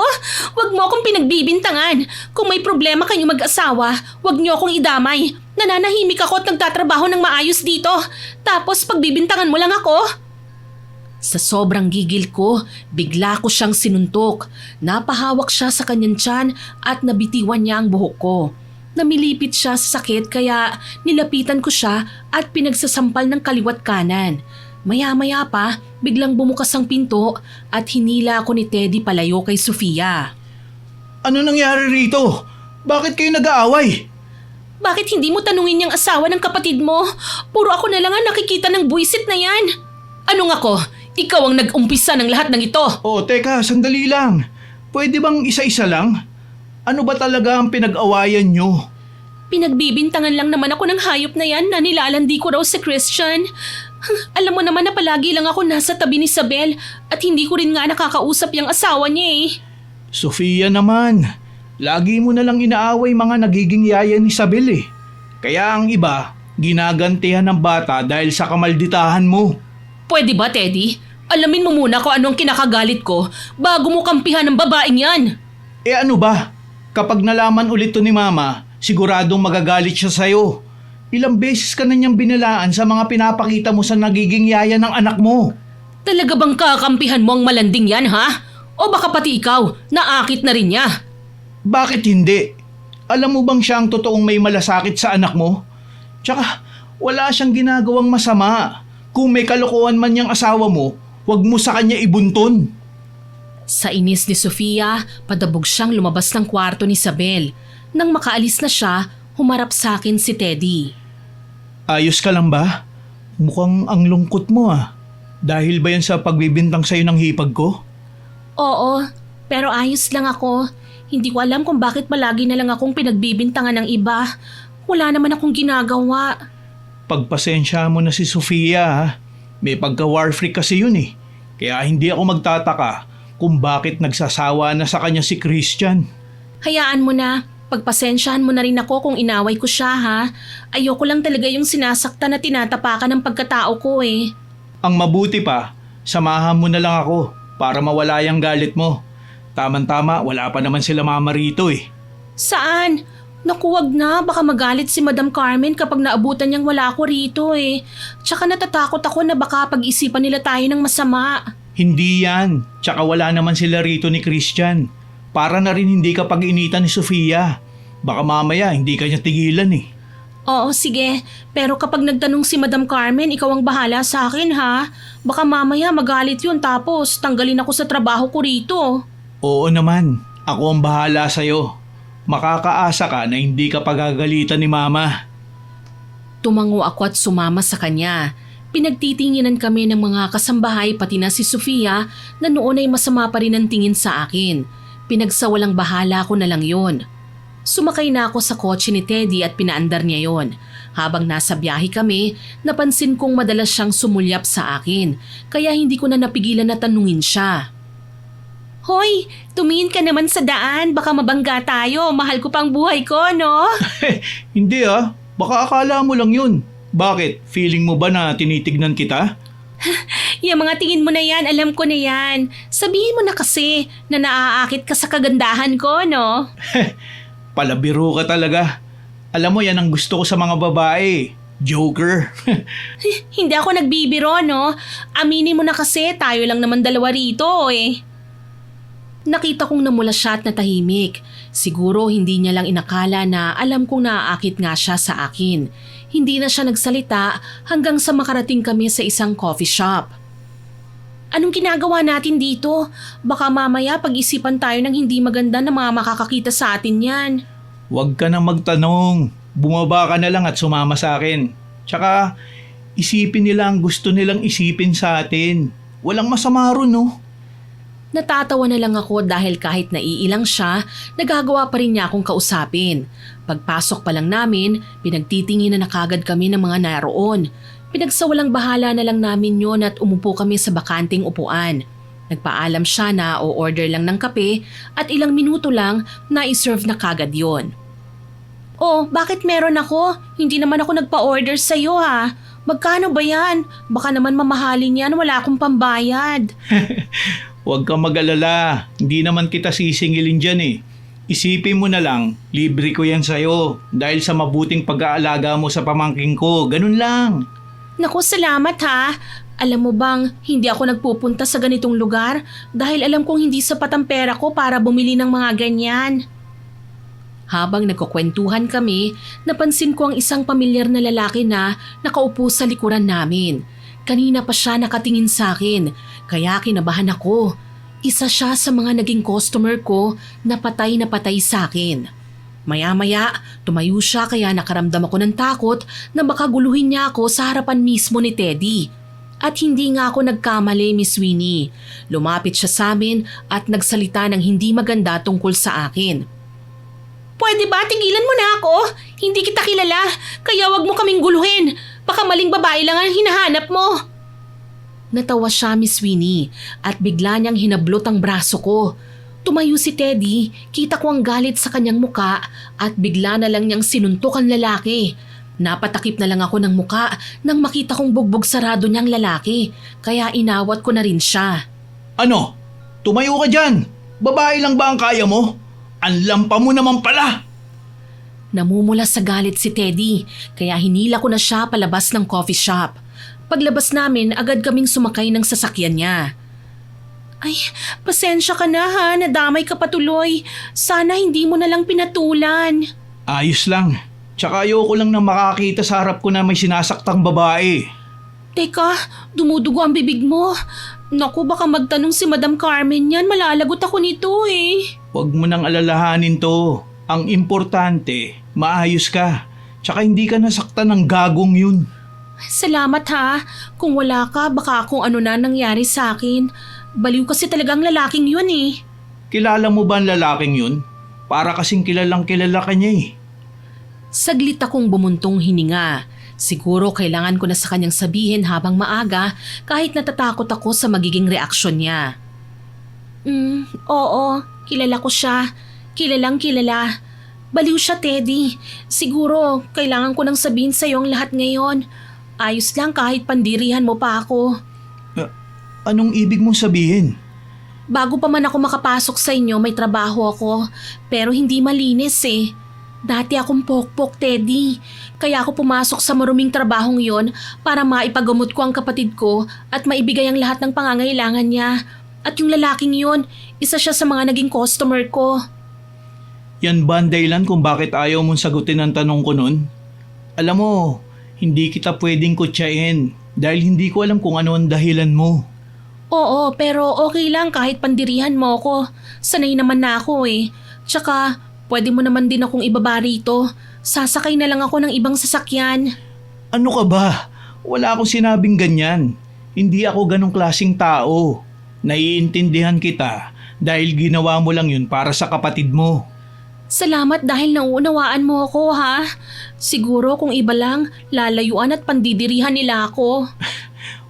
Huwag mo akong pinagbibintangan. Kung may problema kayong mag-asawa, huwag niyo akong idamay. Nananahimik ako at nagtatrabaho ng maayos dito. Tapos pagbibintangan mo lang ako. Sa sobrang gigil ko, bigla ko siyang sinuntok. Napahawak siya sa kanyang tiyan at nabitiwan niya ang buhok ko. Namilipit siya sa sakit kaya nilapitan ko siya at pinagsasampal ng kaliwat kanan. Maya-maya pa, biglang bumukas ang pinto at hinila ako ni Teddy palayo kay Sofia. Ano nangyari rito? Bakit kayo nag-aaway? Bakit hindi mo tanungin yung asawa ng kapatid mo? Puro ako na lang ang nakikita ng buwisit na yan. Anong ako? Ikaw ang nag-umpisa ng lahat ng ito. Oh, teka, sandali lang. Pwede bang isa-isa lang? Ano ba talaga ang pinag-awayan nyo? Pinagbibintangan lang naman ako ng hayop na yan na nilalandi ko raw si Christian. Alam mo naman na palagi lang ako nasa tabi ni Isabel at hindi ko rin nga nakakausap yung asawa niya eh. Sofia naman, lagi mo na lang inaaway mga nagiging yaya ni Isabel eh. Kaya ang iba, ginagantihan ng bata dahil sa kamalditahan mo. Pwede ba, Teddy? Alamin mo muna kung anong kinakagalit ko bago mo kampihan ng babaeng yan. Eh ano ba? Kapag nalaman ulit to ni Mama, siguradong magagalit siya sa'yo. Ilang beses ka na niyang binalaan sa mga pinapakita mo sa nagiging yaya ng anak mo. Talaga bang kakampihan mo ang malanding yan, ha? O baka pati ikaw, naakit na rin niya? Bakit hindi? Alam mo bang siya ang totoong may malasakit sa anak mo? Tsaka, wala siyang ginagawang masama. Kung may kalokohan man niyang asawa mo, huwag mo sa kanya ibunton. Sa inis ni Sofia, padabog siyang lumabas ng kwarto ni Isabel. Nang makaalis na siya, humarap sa akin si Teddy. Ayos ka lang ba? Mukhang ang lungkot mo ah. Dahil ba yan sa pagbibintang sa'yo ng hipag ko? Oo, pero ayos lang ako. Hindi ko alam kung bakit palagi na lang akong pinagbibintangan ng iba. Wala naman akong ginagawa. Pagpasensya mo na si Sofia ha. May pagka-war freak kasi yun eh. Kaya hindi ako magtataka kung bakit nagsasawa na sa kanya si Christian. Hayaan mo na. Pagpasensyahan mo na rin ako kung inaway ko siya ha. Ayoko lang talaga yung sinasaktan na tinatapakan ng pagkatao ko eh. Ang mabuti pa, samahan mo na lang ako para mawala yung galit mo. Tama-tama, wala pa naman sila mama rito eh. Saan? Naku, wag na. Baka magalit si Madam Carmen kapag naabutan niyang wala ako rito eh. Tsaka natatakot ako na baka pag-isipan nila tayo ng masama. Hindi yan. Tsaka wala naman sila rito ni Christian. Para na rin hindi ka pag-initan ni Sofia. Baka mamaya hindi ka niya tigilan eh. Oo, sige. Pero kapag nagtanong si Madam Carmen, ikaw ang bahala sa akin ha. Baka mamaya magalit yun tapos tanggalin ako sa trabaho ko rito. Oo naman. Ako ang bahala sa'yo. Makakaasa ka na hindi ka pagagalitan ni mama. Tumango ako at sumama sa kanya. Pinagtitinginan kami ng mga kasambahay pati na si Sofia na noon ay masama pa rin ang tingin sa akin. Pinagsawalang bahala ko na lang yon. Sumakay na ako sa kotse ni Teddy at pinaandar niya yon. Habang nasa biyahe kami, napansin kong madalas siyang sumulyap sa akin, kaya hindi ko na napigilan na tanungin siya. Hoy, tumingin ka naman sa daan, baka mabangga tayo, mahal ko pang buhay ko, no? Hindi ah, baka akala mo lang yun. Bakit? Feeling mo ba na tinitignan kita? Yung mga tingin mo na yan, alam ko na yan. Sabihin mo na kasi na naaakit ka sa kagandahan ko, no? Palabiro ka talaga. Alam mo yan ang gusto ko sa mga babae. Joker. Hindi ako nagbibiro, no? Aminin mo na kasi, tayo lang naman dalawa rito, eh. Nakita kong namula siya at natahimik. Siguro hindi niya lang inakala na alam kong naaakit nga siya sa akin. Hindi na siya nagsalita hanggang sa makarating kami sa isang coffee shop. Anong ginagawa natin dito? Baka mamaya pag-isipan tayo ng hindi maganda na mga makakakita sa atin yan. Huwag ka nang magtanong. Bumaba ka na lang at sumama sa akin. Tsaka, isipin nila ang gusto nilang isipin sa atin. Walang masama ron, no? Natatawa na lang ako dahil kahit naiilang siya, nagagawa pa rin niya akong kausapin. Pagpasok pa lang namin, pinagtitinginan na kagad kami ng mga naroon. Pinagsawalang bahala na lang namin yon at umupo kami sa bakanting upuan. Nagpaalam siya na o-order lang ng kape at ilang minuto lang na iserve na kagad yon. Oh, bakit meron ako? Hindi naman ako nagpa-order sa'yo ha. Magkano ba yan? Baka naman mamahalin yan, wala akong pambayad. Huwag kang mag-alala. Hindi naman kita sisingilin dyan eh. Isipin mo na lang, libre ko yan sa'yo dahil sa mabuting pag-aalaga mo sa pamangking ko. Ganun lang. Naku, salamat ha. Alam mo bang, hindi ako nagpupunta sa ganitong lugar dahil alam kong hindi sapat ang pera ko para bumili ng mga ganyan. Habang nagkukwentuhan kami, napansin ko ang isang pamilyar na lalaki na nakaupo sa likuran namin. Kanina pa siya nakatingin sa akin, kaya kinabahan ako. Isa siya sa mga naging customer ko na patay sa akin. Maya-maya, tumayo siya kaya nakaramdam ako ng takot na baka guluhin niya ako sa harapan mismo ni Teddy. At hindi nga ako nagkamali, Miss Winnie. Lumapit siya sa amin at nagsalita ng hindi maganda tungkol sa akin. Pwede ba tigilan mo na ako? Hindi kita kilala, kaya wag mo kaming guluhin. Baka maling babae lang ang hinahanap mo. Natawa siya, Miss Winnie, at bigla niyang hinablot ang braso ko. Tumayo si Teddy, kita ko ang galit sa kanyang muka at bigla na lang niyang sinuntok ang lalaki. Napatakip na lang ako ng muka nang makita kong bugbog sarado niyang lalaki, kaya inawat ko na rin siya. Ano? Tumayo ka dyan! Babae lang ba ang kaya mo? Ang lampa mo naman pala! Namumula sa galit si Teddy, kaya hinila ko na siya palabas ng coffee shop. Paglabas namin, agad kaming sumakay ng sasakyan niya. Ay, pasensya ka na ha, nadamay ka patuloy. Sana hindi mo na lang pinatulan. Ayos lang. Tsaka ayoko lang na makakita sa harap ko na may sinasaktang babae. Teka, dumudugo ang bibig mo. Naku, baka magtanong si Madam Carmen yan, malalagot ako nito eh. Huwag mo nang alalahanin to. Ang importante, maayos ka. Tsaka hindi ka nasaktan ng gagong yun. Salamat ha. Kung wala ka, baka kung ano na nangyari sa akin. Baliw kasi talagang lalaking yun eh. Kilala mo ba ang lalaking yun? Para kasing kilalang kilala ka niya eh. Saglit akong bumuntong hininga. Siguro kailangan ko na sa kanyang sabihin habang maaga kahit natatakot ako sa magiging reaksyon niya. Oo, kilala ko siya. Kilalang kilala. Baliw siya, Teddy. Siguro kailangan ko nang sabihin sa'yo ang lahat ngayon. Ayos lang kahit pandirihan mo pa ako. Anong ibig mong sabihin? Bago pa man ako makapasok sa inyo, may trabaho ako. Pero hindi malinis eh. Dati akong pokpok, Teddy. Kaya ako pumasok sa maruming trabahong yon para maipagamot ko ang kapatid ko at maibigay ang lahat ng pangangailangan niya. At yung lalaking yon, isa siya sa mga naging customer ko. Yan ba ang dahilan kung bakit ayaw mong sagutin ang tanong ko nun? Alam mo, hindi kita pwedeng kutsain dahil hindi ko alam kung ano ang dahilan mo. Oo, pero okay lang kahit pandirihan mo ako. Sanay naman na ako eh. Tsaka, pwede mo naman din akong ibaba rito. Sasakay na lang ako ng ibang sasakyan. Ano ka ba? Wala akong sinabing ganyan. Hindi ako ganong klaseng tao. Naiintindihan kita dahil ginawa mo lang yun para sa kapatid mo. Salamat dahil nauunawaan mo ako ha. Siguro kung iba lang, lalayuan at pandidirihan nila ako.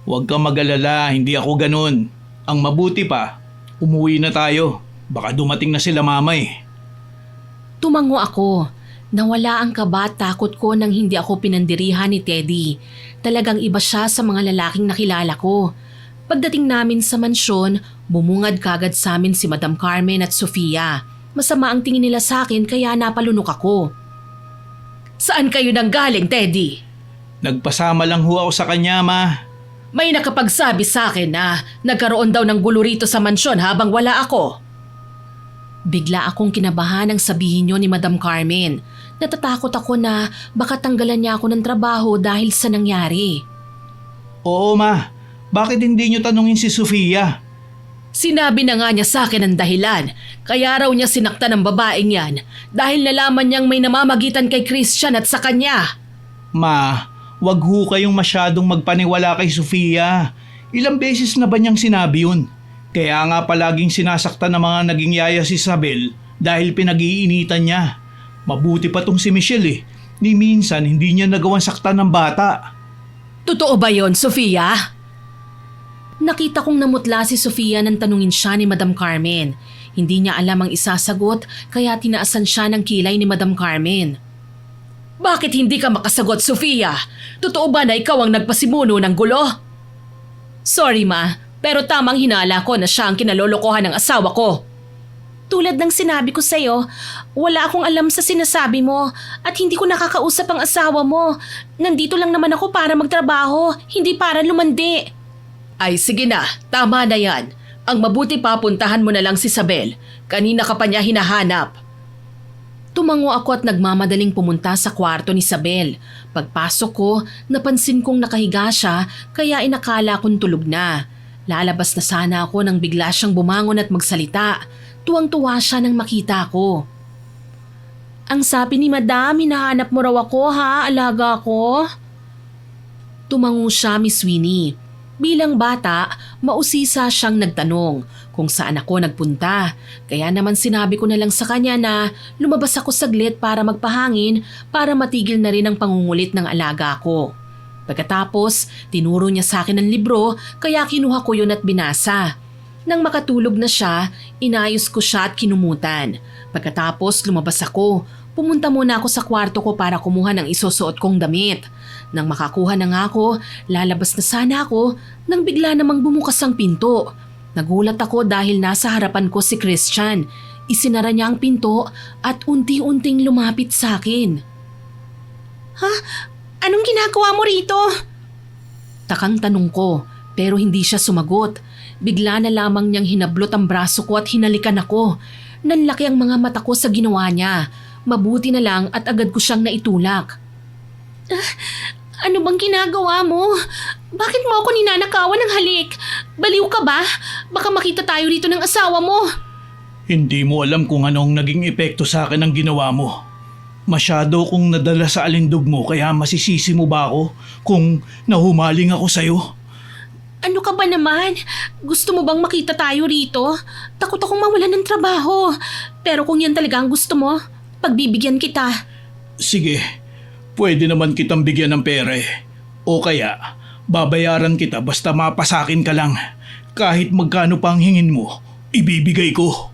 Huwag kang mag-alala, hindi ako ganun. Ang mabuti pa, umuwi na tayo. Baka dumating na sila mama eh. Tumango ako. Nawala ang kaba at takot ko nang hindi ako pinandirihan ni Teddy. Talagang iba siya sa mga lalaking nakilala ko. Pagdating namin sa mansyon, bumungad kagad sa amin si Madam Carmen at Sofia. Masama ang tingin nila sa akin kaya napalunok ako. Saan kayo nang galing, Teddy? Nagpasama lang ho ako sa kanya, ma. May nakapagsabi sa akin na nagkaroon daw ng gulo rito sa mansyon habang wala ako. Bigla akong kinabahan ang sabihin niyo ni Madam Carmen. Natatakot ako na baka tanggalan niya ako ng trabaho dahil sa nangyari. Oo, ma. Bakit hindi niyo tanungin si Sofia? Sinabi na nga niya sa akin ang dahilan. Kaya raw niya sinaktan ang babaeng yan dahil nalaman niyang may namamagitan kay Christian at sa kanya. Ma, wag ho kayong masyadong magpaniwala kay Sofia. Ilang beses na ba niyang sinabi yun? Kaya nga palaging sinasaktan ng mga naging yaya si Isabel dahil pinag-iinitan niya. Mabuti pa tong si Michelle eh. Ni minsan hindi niya nagawang saktan ng bata. Totoo ba yon, Sofia? Nakita kong namutla si Sofia nang tanungin siya ni Madam Carmen. Hindi niya alam ang isasagot kaya tinaasan siya ng kilay ni Madam Carmen. Bakit hindi ka makasagot, Sofia? Totoo ba na ikaw ang nagpasimuno ng gulo? Sorry ma, pero tamang hinala ko na siya ang kinalolokohan ng asawa ko. Tulad ng sinabi ko sa'yo, wala akong alam sa sinasabi mo at hindi ko nakakausap ang asawa mo. Nandito lang naman ako para magtrabaho, hindi para lumandi. Ay sige na, tama na yan. Ang mabuti pa puntahan mo na lang si Isabel. Kanina ka pa niya hinahanap. Tumango ako at nagmamadaling pumunta sa kwarto ni Isabel. Pagpasok ko, napansin kong nakahiga siya kaya inakala kong tulog na. Lalabas na sana ako nang bigla siyang bumangon at magsalita. Tuwang-tuwa siya nang makita ko. Ang sabi ni Madam, hinahanap mo raw ako ha, alaga ko? Tumango siya, Miss Winnie. Bilang bata, mausisa siyang nagtanong kung saan ako nagpunta. Kaya naman sinabi ko na lang sa kanya na lumabas ako saglit para magpahangin para matigil na rin ang pangungulit ng alaga ko. Pagkatapos, tinuro niya sa akin ang libro kaya kinuha ko yun at binasa. Nang makatulog na siya, inayos ko siya at kinumutan. Pagkatapos lumabas ako, pumunta muna ako sa kwarto ko para kumuha ng isusuot kong damit. Nang makakuha na nga ako, lalabas na sana ako nang bigla namang bumukas ang pinto. Nagulat ako dahil nasa harapan ko si Christian. Isinara niya ang pinto at unti-unting lumapit sa akin. Ha? Anong ginagawa mo rito? Takang tanong ko pero hindi siya sumagot. Bigla na lamang niyang hinablot ang braso ko at hinalikan ako. Nanlaki ang mga mata ko sa ginawa niya. Mabuti na lang at agad ko siyang naitulak. Ano bang ginagawa mo? Bakit mo ako ninanakawan ng halik? Baliw ka ba? Baka makita tayo rito ng asawa mo. Hindi mo alam kung anong naging epekto sa akin ang ginawa mo. Masyado kong nadala sa alindog mo kaya masisisi mo ba ako kung nahumaling ako sa'yo? Ano ka ba naman? Gusto mo bang makita tayo rito? Takot akong mawalan ng trabaho. Pero kung yan talaga ang gusto mo, pagbibigyan kita. Sige, pwede naman kitang bigyan ng pera eh. O kaya, babayaran kita basta mapasakin ka lang. Kahit magkano pa ang hingin mo, ibibigay ko.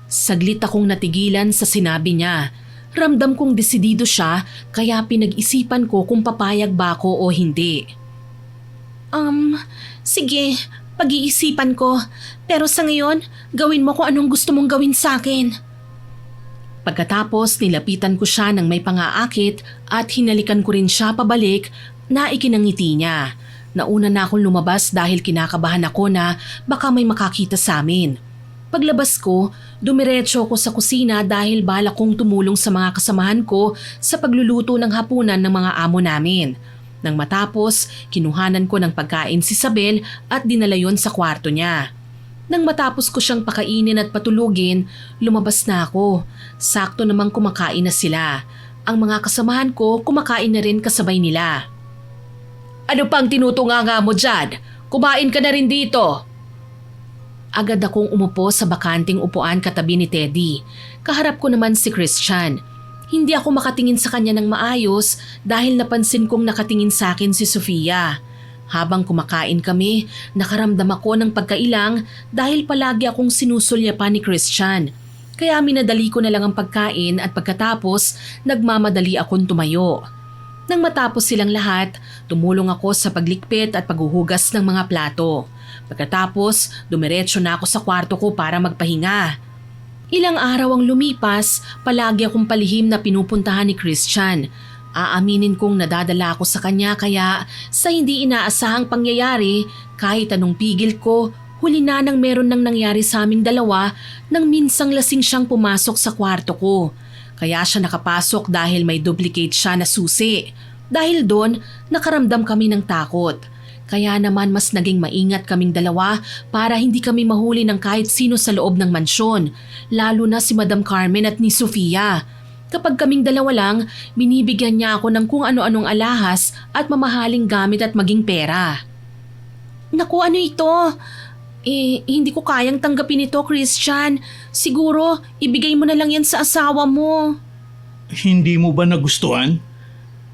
Saglit akong natigilan sa sinabi niya. Ramdam kong desidido siya kaya pinag-isipan ko kung papayag ba ako o hindi. Sige, pag-iisipan ko. Pero sa ngayon, gawin mo kung anong gusto mong gawin sa akin. Pagkatapos nilapitan ko siya ng may pangaakit at hinalikan ko rin siya pabalik na ikinangiti niya. Nauna na akong lumabas dahil kinakabahan ako na baka may makakita sa amin. Paglabas ko, dumiretso ko sa kusina dahil balak kong tumulong sa mga kasamahan ko sa pagluluto ng hapunan ng mga amo namin. Nang matapos, kinuhanan ko ng pagkain si Isabel at dinala yon sa kwarto niya. Nang matapos ko siyang pakainin at patulugin, lumabas na ako. Sakto namang kumakain na sila. Ang mga kasamahan ko kumakain na rin kasabay nila. Ano pang tinutunganga mo dyan? Kumain ka na rin dito. Agad akong umupo sa bakanting upuan katabi ni Teddy. Kaharap ko naman si Christian. Hindi ako makatingin sa kanya ng maayos dahil napansin kong nakatingin sa akin si Sofia. Habang kumakain kami, nakaramdam ako ng pagkailang dahil palagi akong sinusulyapan ni Christian. Kaya minadali ko na lang ang pagkain at pagkatapos nagmamadali akong tumayo. Nang matapos silang lahat, tumulong ako sa paglikpit at paghuhugas ng mga plato. Pagkatapos, dumiretso na ako sa kwarto ko para magpahinga. Ilang araw ang lumipas, palagi akong palihim na pinupuntahan ni Christian. Aaminin kong nadadala ako sa kanya kaya sa hindi inaasahang pangyayari, kahit anong pigil ko, huli na nang meron nang nangyari sa aming dalawa nang minsang lasing siyang pumasok sa kwarto ko. Kaya siya nakapasok dahil may duplicate siya na susi. Dahil doon, nakaramdam kami ng takot. Kaya naman mas naging maingat kaming dalawa para hindi kami mahuli ng kahit sino sa loob ng mansyon, lalo na si Madam Carmen at ni Sofia. Kapag kaming dalawa lang, binibigyan niya ako ng kung ano-anong alahas at mamahaling gamit at maging pera. Naku, ano ito? Hindi ko kayang tanggapin ito, Christian. Siguro, ibigay mo na lang yan sa asawa mo. Hindi mo ba nagustuhan?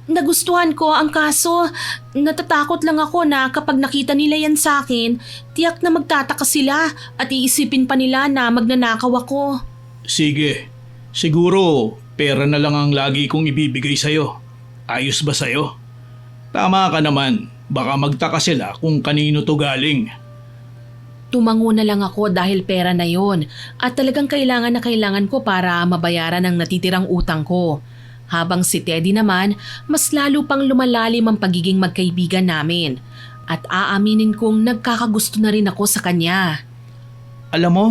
Nagustuhan ko ang kaso, natatakot lang ako na kapag nakita nila yan sa akin, tiyak na magtataka sila at iisipin pa nila na magnanakaw ako. Sige, siguro pera na lang ang lagi kong ibibigay sa'yo. Ayos ba sa'yo? Tama ka naman, baka magtaka sila kung kanino to galing. Tumango na lang ako dahil pera na yon at talagang kailangan na kailangan ko para mabayaran ang natitirang utang ko. Habang si Teddy naman, mas lalo pang lumalalim ang pagiging magkaibigan namin at aaminin kong nagkakagusto na rin ako sa kanya. Alam mo,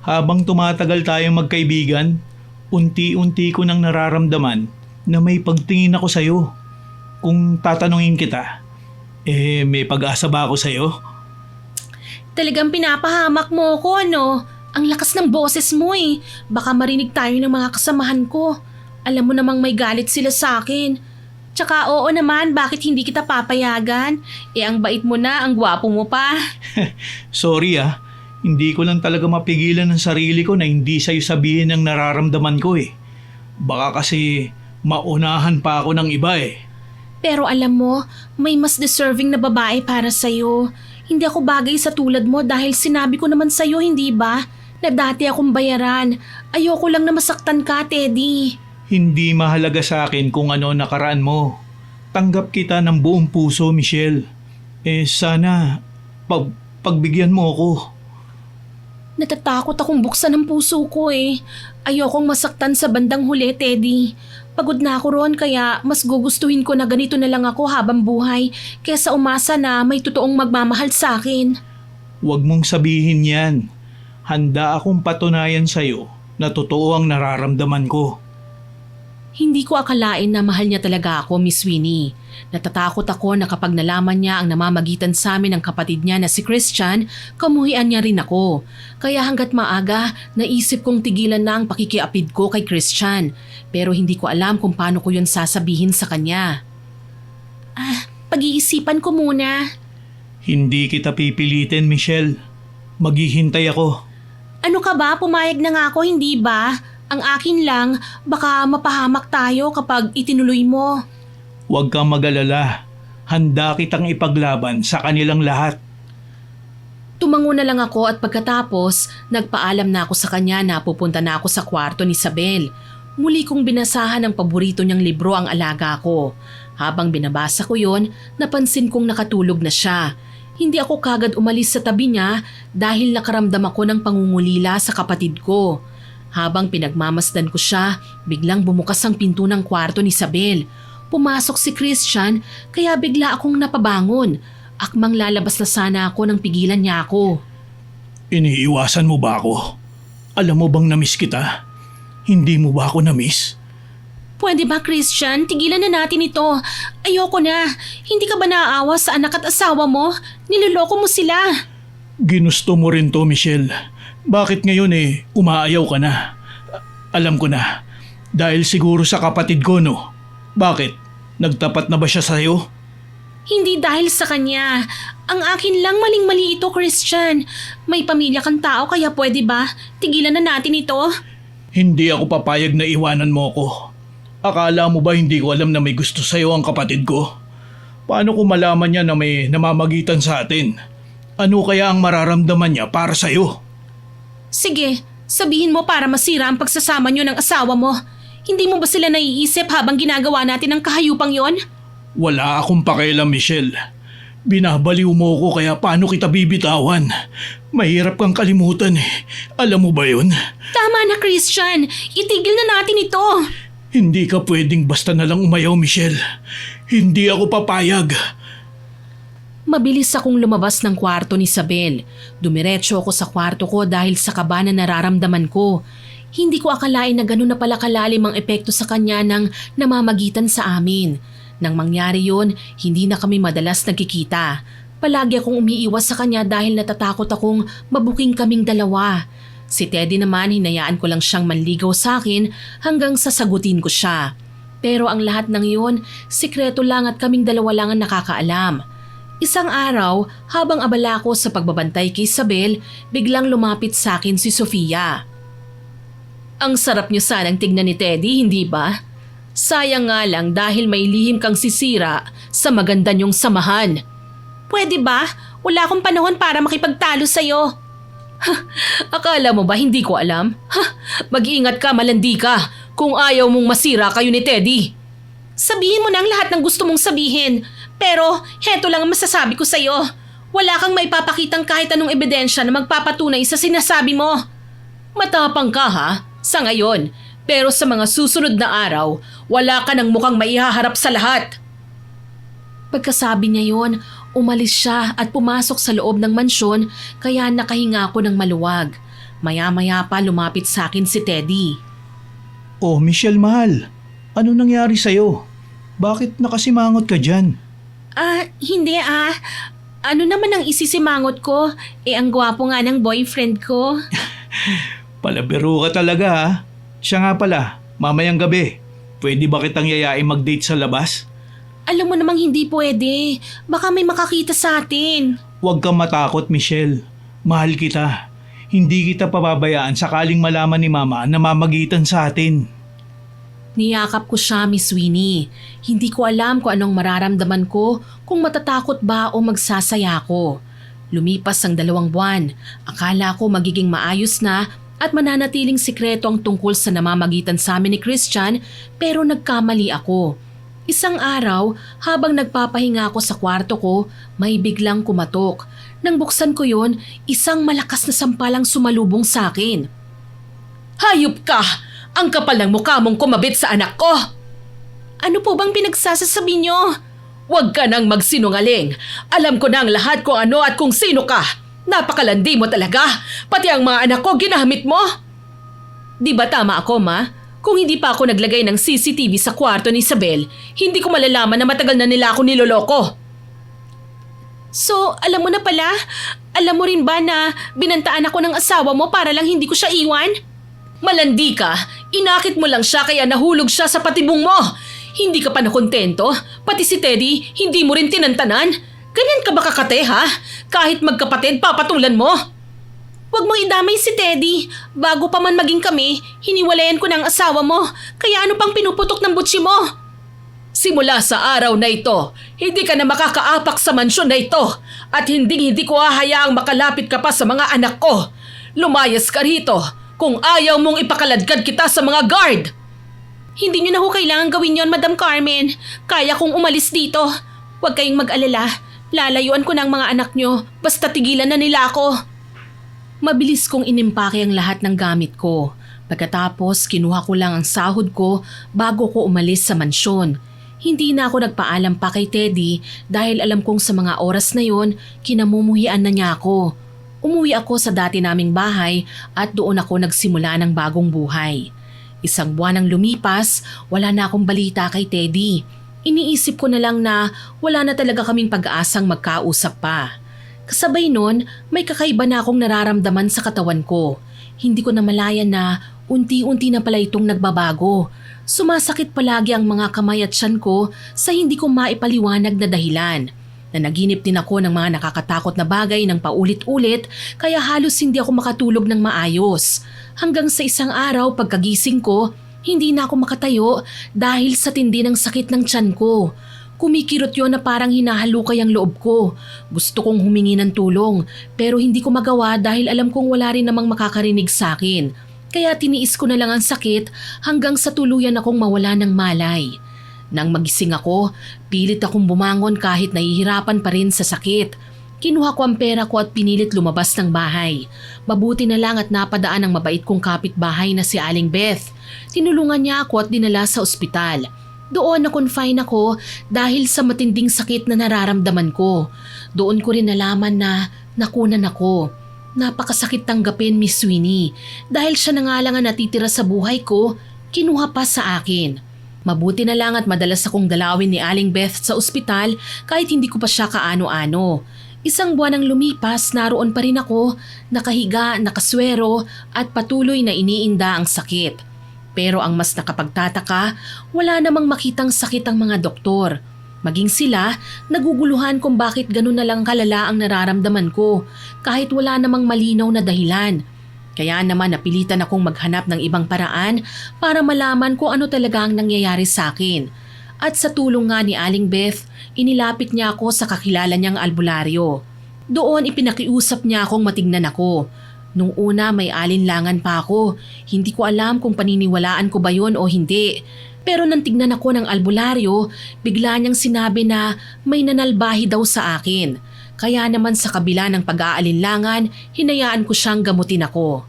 habang tumatagal tayong magkaibigan, unti-unti ko nang nararamdaman na may pagtingin ako sa'yo. Kung tatanungin kita, may pag-asa ba ako sa'yo? Talagang pinapahamak mo ko, no? Ang lakas ng boses mo eh. Baka marinig tayo ng mga kasamahan ko. Alam mo namang may galit sila sa akin. Tsaka oo naman, bakit hindi kita papayagan? Ang bait mo na, ang gwapo mo pa. Sorry hindi ko lang talaga mapigilan ng sarili ko na hindi sa'yo sabihin ang nararamdaman ko eh. Baka kasi maunahan pa ako ng iba eh. Pero alam mo, may mas deserving na babae para sa'yo. Hindi ako bagay sa tulad mo dahil sinabi ko naman sa'yo, hindi ba? Na dati akong bayaran. Ayoko lang na masaktan ka, Teddy. Hindi mahalaga sa akin kung ano nakaraan mo. Tanggap kita ng buong puso, Michelle. Sana pagbigyan mo ako. Natatakot akong buksan ang puso ko eh. Ayokong masaktan sa bandang huli, Teddy. Pagod na ako roon kaya mas gugustuhin ko na ganito na lang ako habang buhay kaysa umasa na may totoong magmamahal sa akin. Huwag mong sabihin yan. Handa akong patunayan sa'yo na totoo ang nararamdaman ko. Hindi ko akalain na mahal niya talaga ako, Miss Winnie. Natatakot ako na kapag nalaman niya ang namamagitan sa amin ng kapatid niya na si Christian, kamuhian niya rin ako. Kaya hanggat maaga, naisip kong tigilan na ang pakikiapid ko kay Christian. Pero hindi ko alam kung paano ko yun sasabihin sa kanya. Pag-iisipan ko muna. Hindi kita pipilitin, Michelle. Maghihintay ako. Ano ka ba? Pumayag na nga ako, hindi ba? Ang akin lang, baka mapahamak tayo kapag itinuloy mo. Huwag kang mag-alala. Handa kitang ipaglaban sa kanilang lahat. Tumango na lang ako at pagkatapos, nagpaalam na ako sa kanya na pupunta na ako sa kwarto ni Isabel. Muli kong binasahan ang paborito niyang libro ang alaga ko. Habang binabasa ko yon, napansin kong nakatulog na siya. Hindi ako kagad umalis sa tabi niya dahil nakaramdam ako ng pangungulila sa kapatid ko. Habang pinagmamasdan ko siya, biglang bumukas ang pinto ng kwarto ni Isabel. Pumasok si Christian kaya bigla akong napabangon. Akmang lalabas na sana ako nang pigilan niya ako. Iniiwasan mo ba ako? Alam mo bang na-miss kita? Hindi mo ba ako na-miss? Pwede ba, Christian? Tigilan na natin ito. Ayoko na. Hindi ka ba naaawa sa anak at asawa mo? Niloloko mo sila. Ginusto mo rin to, Michelle. Bakit ngayon umaayaw ka na? Alam ko na. Dahil siguro sa kapatid ko, no? Bakit? Nagtapat na ba siya sa'yo? Hindi dahil sa kanya. Ang akin lang maling-mali ito, Christian. May pamilya kang tao kaya pwede ba? Tigilan na natin ito. Hindi ako papayag na iwanan mo ko. Akala mo ba hindi ko alam na may gusto sa'yo ang kapatid ko? Paano ko malaman niya na may namamagitan sa atin? Ano kaya ang mararamdaman niya para sa'yo? Sige, sabihin mo para masira ang pagsasama niyo ng asawa mo. Hindi mo ba sila naiisip habang ginagawa natin ang kahayupang yon? Wala akong pakialam, Michelle. Binabaliw mo ko kaya paano kita bibitawan? Mahirap kang kalimutan eh. Alam mo ba yun? Tama na, Christian. Itigil na natin ito. Hindi ka pwedeng basta na lang umayaw, Michelle. Hindi ako papayag. Mabilis akong lumabas ng kwarto ni Isabel. Dumiretso ako sa kwarto ko dahil sa kaba na nararamdaman ko. Hindi ko akalain na gano'n na pala kalalim ang epekto sa kanya ng namamagitan sa amin. Nang mangyari yun, hindi na kami madalas nagkikita. Palagi akong umiiwas sa kanya dahil natatakot akong mabuking kaming dalawa. Si Teddy naman, hinayaan ko lang siyang manligaw sa akin hanggang sasagutin ko siya. Pero ang lahat ng yun, sikreto lang at kaming dalawa lang ang nakakaalam. Isang araw, habang abala ko sa pagbabantay kay Isabel, biglang lumapit sa akin si Sofia. Ang sarap niyo sanang tignan ni Teddy, hindi ba? Sayang nga lang dahil may lihim kang sisira sa maganda niyong samahan. Pwede ba? Wala akong panahon para makipagtalo sa'yo. Akala mo ba hindi ko alam? Mag-iingat ka, malandi ka, kung ayaw mong masira kayo ni Teddy. Sabihin mo na ang lahat ng gusto mong sabihin, pero heto lang ang masasabi ko sa'yo. Wala kang maipapakitang kahit anong ebidensya na magpapatunay sa sinasabi mo. Matapang ka ha, sa ngayon. Pero sa mga susunod na araw, wala ka ng mukhang maihaharap sa lahat. Pagkasabi niya yon, umalis siya at pumasok sa loob ng mansyon kaya nakahinga ako ng maluwag. Maya-maya pa lumapit sa akin si Teddy. Oh, Michelle mahal. Ano nangyari sa'yo? Bakit nakasimangot ka dyan? Hindi. Ano naman ang isisimangot ko? Ang gwapo nga ng boyfriend ko. Palabiro ka talaga ha. Siya nga pala, mamayang gabi, pwede ba kitang yayain mag-date sa labas? Alam mo namang hindi pwede. Baka may makakita sa atin. Huwag kang matakot, Michelle. Mahal kita. Hindi kita pababayaan sakaling malaman ni Mama na mamagitan sa atin. Niyakap ko siya, Miss Winnie. Hindi ko alam kung anong mararamdaman ko, kung matatakot ba o magsasaya ko. Lumipas ang 2 buwan. Akala ko magiging maayos na at mananatiling sikreto ang tungkol sa namamagitan sa amin ni Christian, pero nagkamali ako. Isang araw, habang nagpapahinga ako sa kwarto ko, may biglang kumatok. Nang buksan ko yon, isang malakas na sampalang sumalubong sa akin. Hayop ka! Ang kapal ng mukha mong kumabit sa anak ko! Ano po bang pinagsasasabi niyo? Huwag ka nang magsinungaling. Alam ko na ang lahat kung ano at kung sino ka. Napakalandi mo talaga. Pati ang mga anak ko ginamit mo. Di ba tama ako, Ma? Kung hindi pa ako naglagay ng CCTV sa kwarto ni Isabel, hindi ko malalaman na matagal na nila ako niloloko. So, alam mo na pala? Alam mo rin ba na binantaan ako ng asawa mo para lang hindi ko siya iwan? Malandi ka. Inakit mo lang siya kaya nahulog siya sa patibong mo. Hindi ka pa nakontento? Pati si Teddy, hindi mo rin tinantanan? Ganyan ka ba kakate ha? Kahit magkapatid, papatulan mo? Huwag mong idamay si Teddy. Bago pa man maging kami, hiniwalayan ko ng asawa mo. Kaya ano pang pinuputok ng butsi mo? Simula sa araw na ito, hindi ka na makakaapak sa mansyon na ito at hindi ko hahayaang makalapit ka pa sa mga anak ko. Lumayas ka rito kung ayaw mong ipakaladkad kita sa mga guard. Hindi niyo na ho kailangan gawin yon, Madam Carmen. Kaya kong umalis dito. Huwag kayong mag-alala. Lalayuan ko ng mga anak niyo basta tigilan na nila ako. Mabilis kong inimpake ang lahat ng gamit ko. Pagkatapos, kinuha ko lang ang sahod ko bago ko umalis sa mansyon. Hindi na ako nagpaalam pa kay Teddy dahil alam kong sa mga oras na yon, kinamumuhian na niya ako. Umuwi ako sa dati naming bahay at doon ako nagsimula ng bagong buhay. Isang buwan ang lumipas, wala na akong balita kay Teddy. Iniisip ko na lang na wala na talaga kaming pag-aasang magkausap pa. Kasabay nun, may kakaiba na akong nararamdaman sa katawan ko. Hindi ko namalayan na unti-unti na pala itong nagbabago. Sumasakit palagi ang mga kamay at tiyan ko sa hindi ko maipaliwanag na dahilan. Nanaginip din ako ng mga nakakatakot na bagay ng paulit-ulit kaya halos hindi ako makatulog ng maayos. Hanggang sa isang araw pagkagising ko, hindi na ako makatayo dahil sa tindi ng sakit ng tiyan ko. Kumikirot yon na parang hinahalukay ang loob ko. Gusto kong humingi ng tulong pero hindi ko magawa dahil alam kong wala rin namang makakarinig sa akin. Kaya tiniis ko na lang ang sakit hanggang sa tuluyan akong mawala ng malay. Nang magising ako, pilit akong bumangon kahit nahihirapan pa rin sa sakit. Kinuha ko ang pera ko at pinilit lumabas ng bahay. Mabuti na lang at napadaan ang mabait kong kapitbahay na si Aling Beth. Tinulungan niya ako at dinala sa ospital. Doon na-confine ako dahil sa matinding sakit na nararamdaman ko. Doon ko rin nalaman na nakunan ako. Napakasakit tanggapin, Miss Sweeney. Dahil siya na nga lang ang natitira sa buhay ko, kinuha pa sa akin. Mabuti na lang at madalas akong dalawin ni Aling Beth sa ospital kahit hindi ko pa siya kaano-ano. Isang buwan ang lumipas, naroon pa rin ako, nakahiga, nakaswero at patuloy na iniinda ang sakit. Pero ang mas nakapagtataka, wala namang makitang sakit ang mga doktor. Maging sila, naguguluhan kung bakit ganun na lang kalala ang nararamdaman ko kahit wala namang malinaw na dahilan. Kaya naman napilitan akong maghanap ng ibang paraan para malaman kung ano talaga ang nangyayari sa akin. At sa tulong nga ni Aling Beth, inilapit niya ako sa kakilala niyang albularyo. Doon ipinakiusap niya akong matignan ako. Nung una may alinlangan pa ako. Hindi ko alam kung paniniwalaan ko ba yon o hindi. Pero nang tignan ako ng albularyo, bigla niyang sinabi na may nanalbahi daw sa akin. Kaya naman sa kabila ng pag-aalinlangan, hinayaan ko siyang gamutin ako.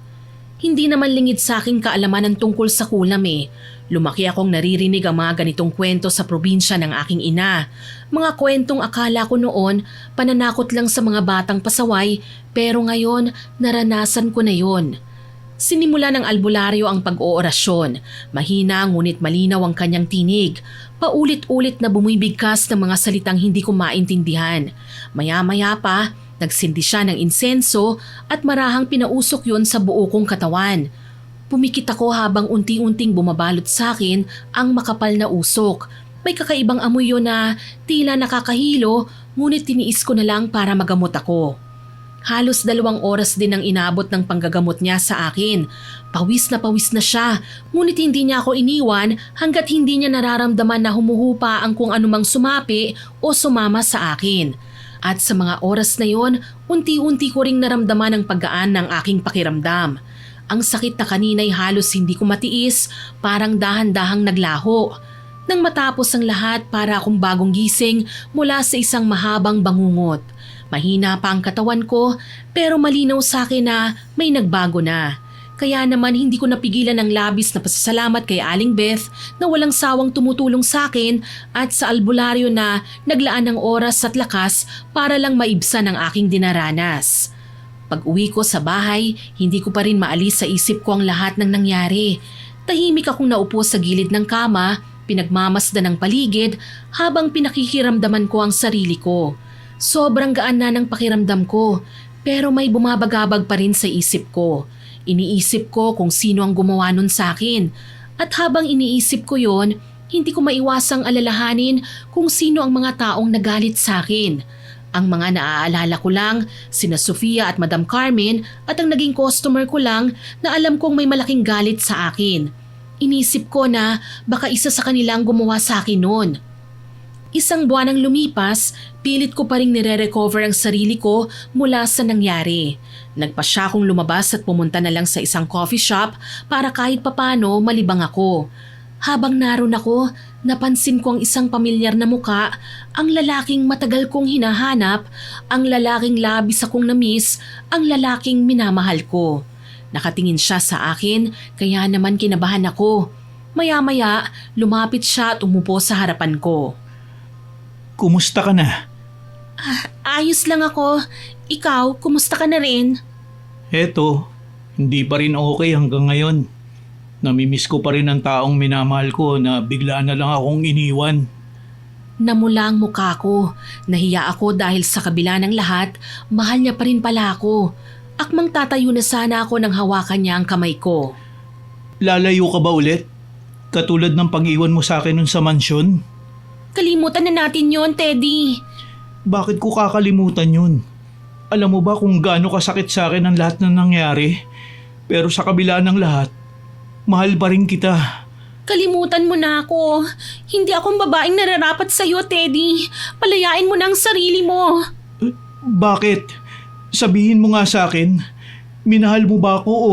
Hindi naman lingid sa aking kaalaman ang tungkol sa kulam eh. Lumaki akong naririnig ang mga ganitong kwento sa probinsya ng aking ina. Mga kwentong akala ko noon pananakot lang sa mga batang pasaway pero ngayon naranasan ko na yon. Sinimula ng albularyo ang pag-oorasyon. Mahina ngunit malinaw ang kanyang tinig. Paulit-ulit na bumibigkas ng mga salitang hindi ko maintindihan. Maya-maya pa, nagsindi siya ng insenso at marahang pinausok yon sa buo kong katawan. Pumikit ako habang unti-unting bumabalot sa akin ang makapal na usok. May kakaibang amoy yun na tila nakakahilo ngunit tiniis ko na lang para magamot ako. Halos 2 oras din ang inabot ng panggagamot niya sa akin. Pawis na siya ngunit hindi niya ako iniwan hanggat hindi niya nararamdaman na humuhupa ang kung anumang sumapi o sumama sa akin. At sa mga oras na yon, unti-unti ko ring naramdaman ang paggaan ng aking pakiramdam. Ang sakit na kanina'y halos hindi ko matiis, parang dahan-dahang naglaho. Nang matapos ang lahat para akong bagong gising mula sa isang mahabang bangungot. Mahina pa ang katawan ko pero malinaw sa akin na may nagbago na. Kaya naman hindi ko napigilan ang labis na pasasalamat kay Aling Beth na walang sawang tumutulong sa akin at sa albularyo na naglaan ng oras at lakas para lang maibsan ang aking dinaranas. Pag-uwi ko sa bahay, hindi ko pa rin maalis sa isip ko ang lahat ng nangyari. Tahimik akong naupo sa gilid ng kama, pinagmamasdan ng paligid habang pinakikiramdaman ko ang sarili ko. Sobrang gaan na ng pakiramdam ko pero may bumabagabag pa rin sa isip ko. Iniisip ko kung sino ang gumawa nun sa akin. At habang iniisip ko yon, hindi ko maiwasang alalahanin kung sino ang mga taong nagalit sa akin. Ang mga naaalala ko lang, sina Sofia at Madam Carmen at ang naging customer ko lang na alam kong may malaking galit sa akin. Inisip ko na baka isa sa kanilang gumawa sa akin noon. Isang buwan ang lumipas, pilit ko pa rin nire-recover ang sarili ko mula sa nangyari. Nagpasya akong lumabas at pumunta na lang sa isang coffee shop para kahit papano malibang ako. Habang naroon ako, napansin ko ang isang pamilyar na muka, ang lalaking matagal kong hinahanap, ang lalaking labis akong na-miss, ang lalaking minamahal ko. Nakatingin siya sa akin, kaya naman kinabahan ako. Maya-maya, lumapit siya at umupo sa harapan ko. Kumusta ka na? Ayos lang ako. Ikaw, kumusta ka na rin? Eto, hindi pa rin okay hanggang ngayon. Namimiss ko pa rin ang taong minamahal ko na bigla na lang akong iniwan. Namula ang mukha ko. Nahiya ako dahil sa kabila ng lahat, mahal niya pa rin pala ako. Akmang tatayo na sana ako nang hawakan niya ang kamay ko. Lalayo ka ba ulit? Katulad ng pag-iwan mo sa akin nun sa mansyon? Kalimutan na natin yon, Teddy. Bakit ko kakalimutan yun? Alam mo ba kung gaano kasakit sa akin ang lahat na nangyari? Pero sa kabila ng lahat, mahal pa rin kita. Kalimutan mo na ako. Hindi akong babaeng nararapat sa'yo, Teddy. Palayain mo na ang sarili mo. Bakit? Sabihin mo nga sa akin, minahal mo ba ako o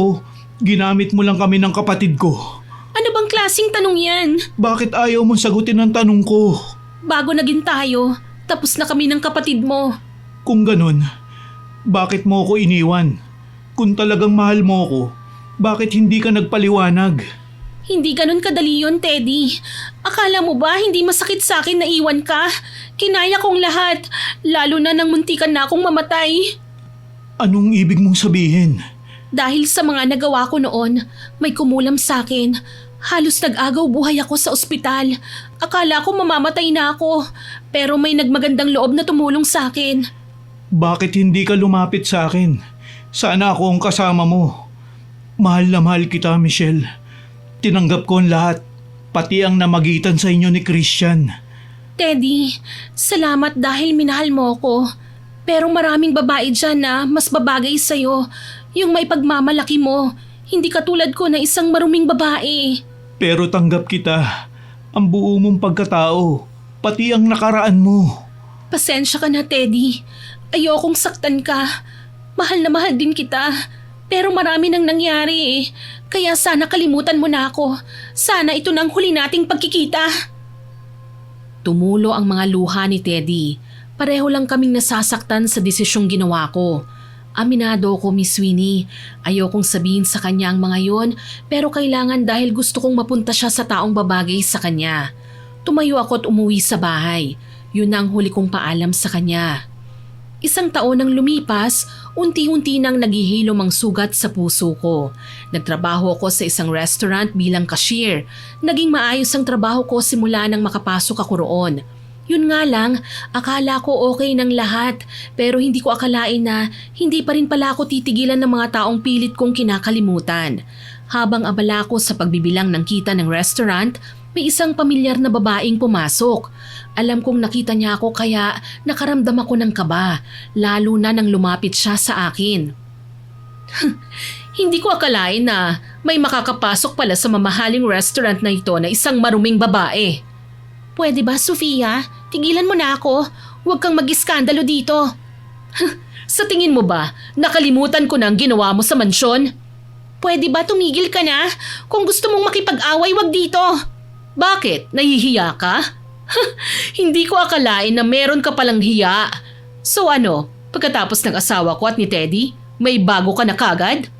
ginamit mo lang kami ng kapatid ko? Ano bang klaseng tanong yan? Bakit ayaw mong sagutin ang tanong ko? Bago naging tayo, tapos na kami ng kapatid mo. Kung ganun, bakit mo ako iniwan? Kung talagang mahal mo ako, bakit hindi ka nagpaliwanag? Hindi ganun kadali yun, Teddy. Akala mo ba hindi masakit sa akin na iwan ka? Kinaya kong lahat, lalo na nang muntikan na akong mamatay. Anong ibig mong sabihin? Dahil sa mga nagawa ko noon, may kumulam sa akin. Halos nag-agaw buhay ako sa ospital. Akala ko mamamatay na ako, pero may nagmagandang loob na tumulong sa akin. Bakit hindi ka lumapit sa akin? Sana ako ang kasama mo. Mahal na mahal kita, Michelle. Tinanggap ko ang lahat, pati ang namagitan sa inyo ni Christian. Teddy, salamat dahil minahal mo ako. Pero maraming babae dyan na mas babagay sa'yo. Yung may pagmamalaki mo, hindi katulad ko na isang maruming babae. Pero tanggap kita, ang buo mong pagkatao, pati ang nakaraan mo. Pasensya ka na, Teddy. Ayokong saktan ka. Mahal na mahal din kita. Pero marami nang nangyari eh. Kaya sana kalimutan mo na ako. Sana ito na ang huli nating pagkikita. Tumulo ang mga luha ni Teddy. Pareho lang kaming nasasaktan sa desisyong ginawa ko. Aminado ko, Miss Winnie. Ayokong sabihin sa kanya ang mga yon, pero kailangan dahil gusto kong mapunta siya sa taong babagay sa kanya. Tumayo ako at umuwi sa bahay. Yun na ang huli kong paalam sa kanya. Isang taon nang lumipas, unti-unti nang naghihilom ang sugat sa puso ko. Nagtrabaho ako sa isang restaurant bilang cashier. Naging maayos ang trabaho ko simula nang makapasok ako roon. Yun nga lang, akala ko okay ng lahat, pero hindi ko akalain na hindi pa rin pala ako titigilan ng mga taong pilit kong kinakalimutan. Habang abala ko sa pagbibilang ng kita ng restaurant, may isang pamilyar na babaeng pumasok. Alam kong nakita niya ako kaya nakaramdam ako ng kaba, lalo na nang lumapit siya sa akin. Hindi ko akalain na may makakapasok pala sa mamahaling restaurant na ito na isang maruming babae. Pwede ba, Sofia? Tigilan mo na ako. Huwag kang mag-iskandalo dito. Sa tingin mo ba, nakalimutan ko na ang ginawa mo sa mansyon? Pwede ba tumigil ka na? Kung gusto mong makipag-away, wag dito. Bakit? Nahihiya ka? Hindi ko akalain na meron ka palang hiya. So ano, pagkatapos ng asawa ko at ni Teddy, may bago ka na kagad?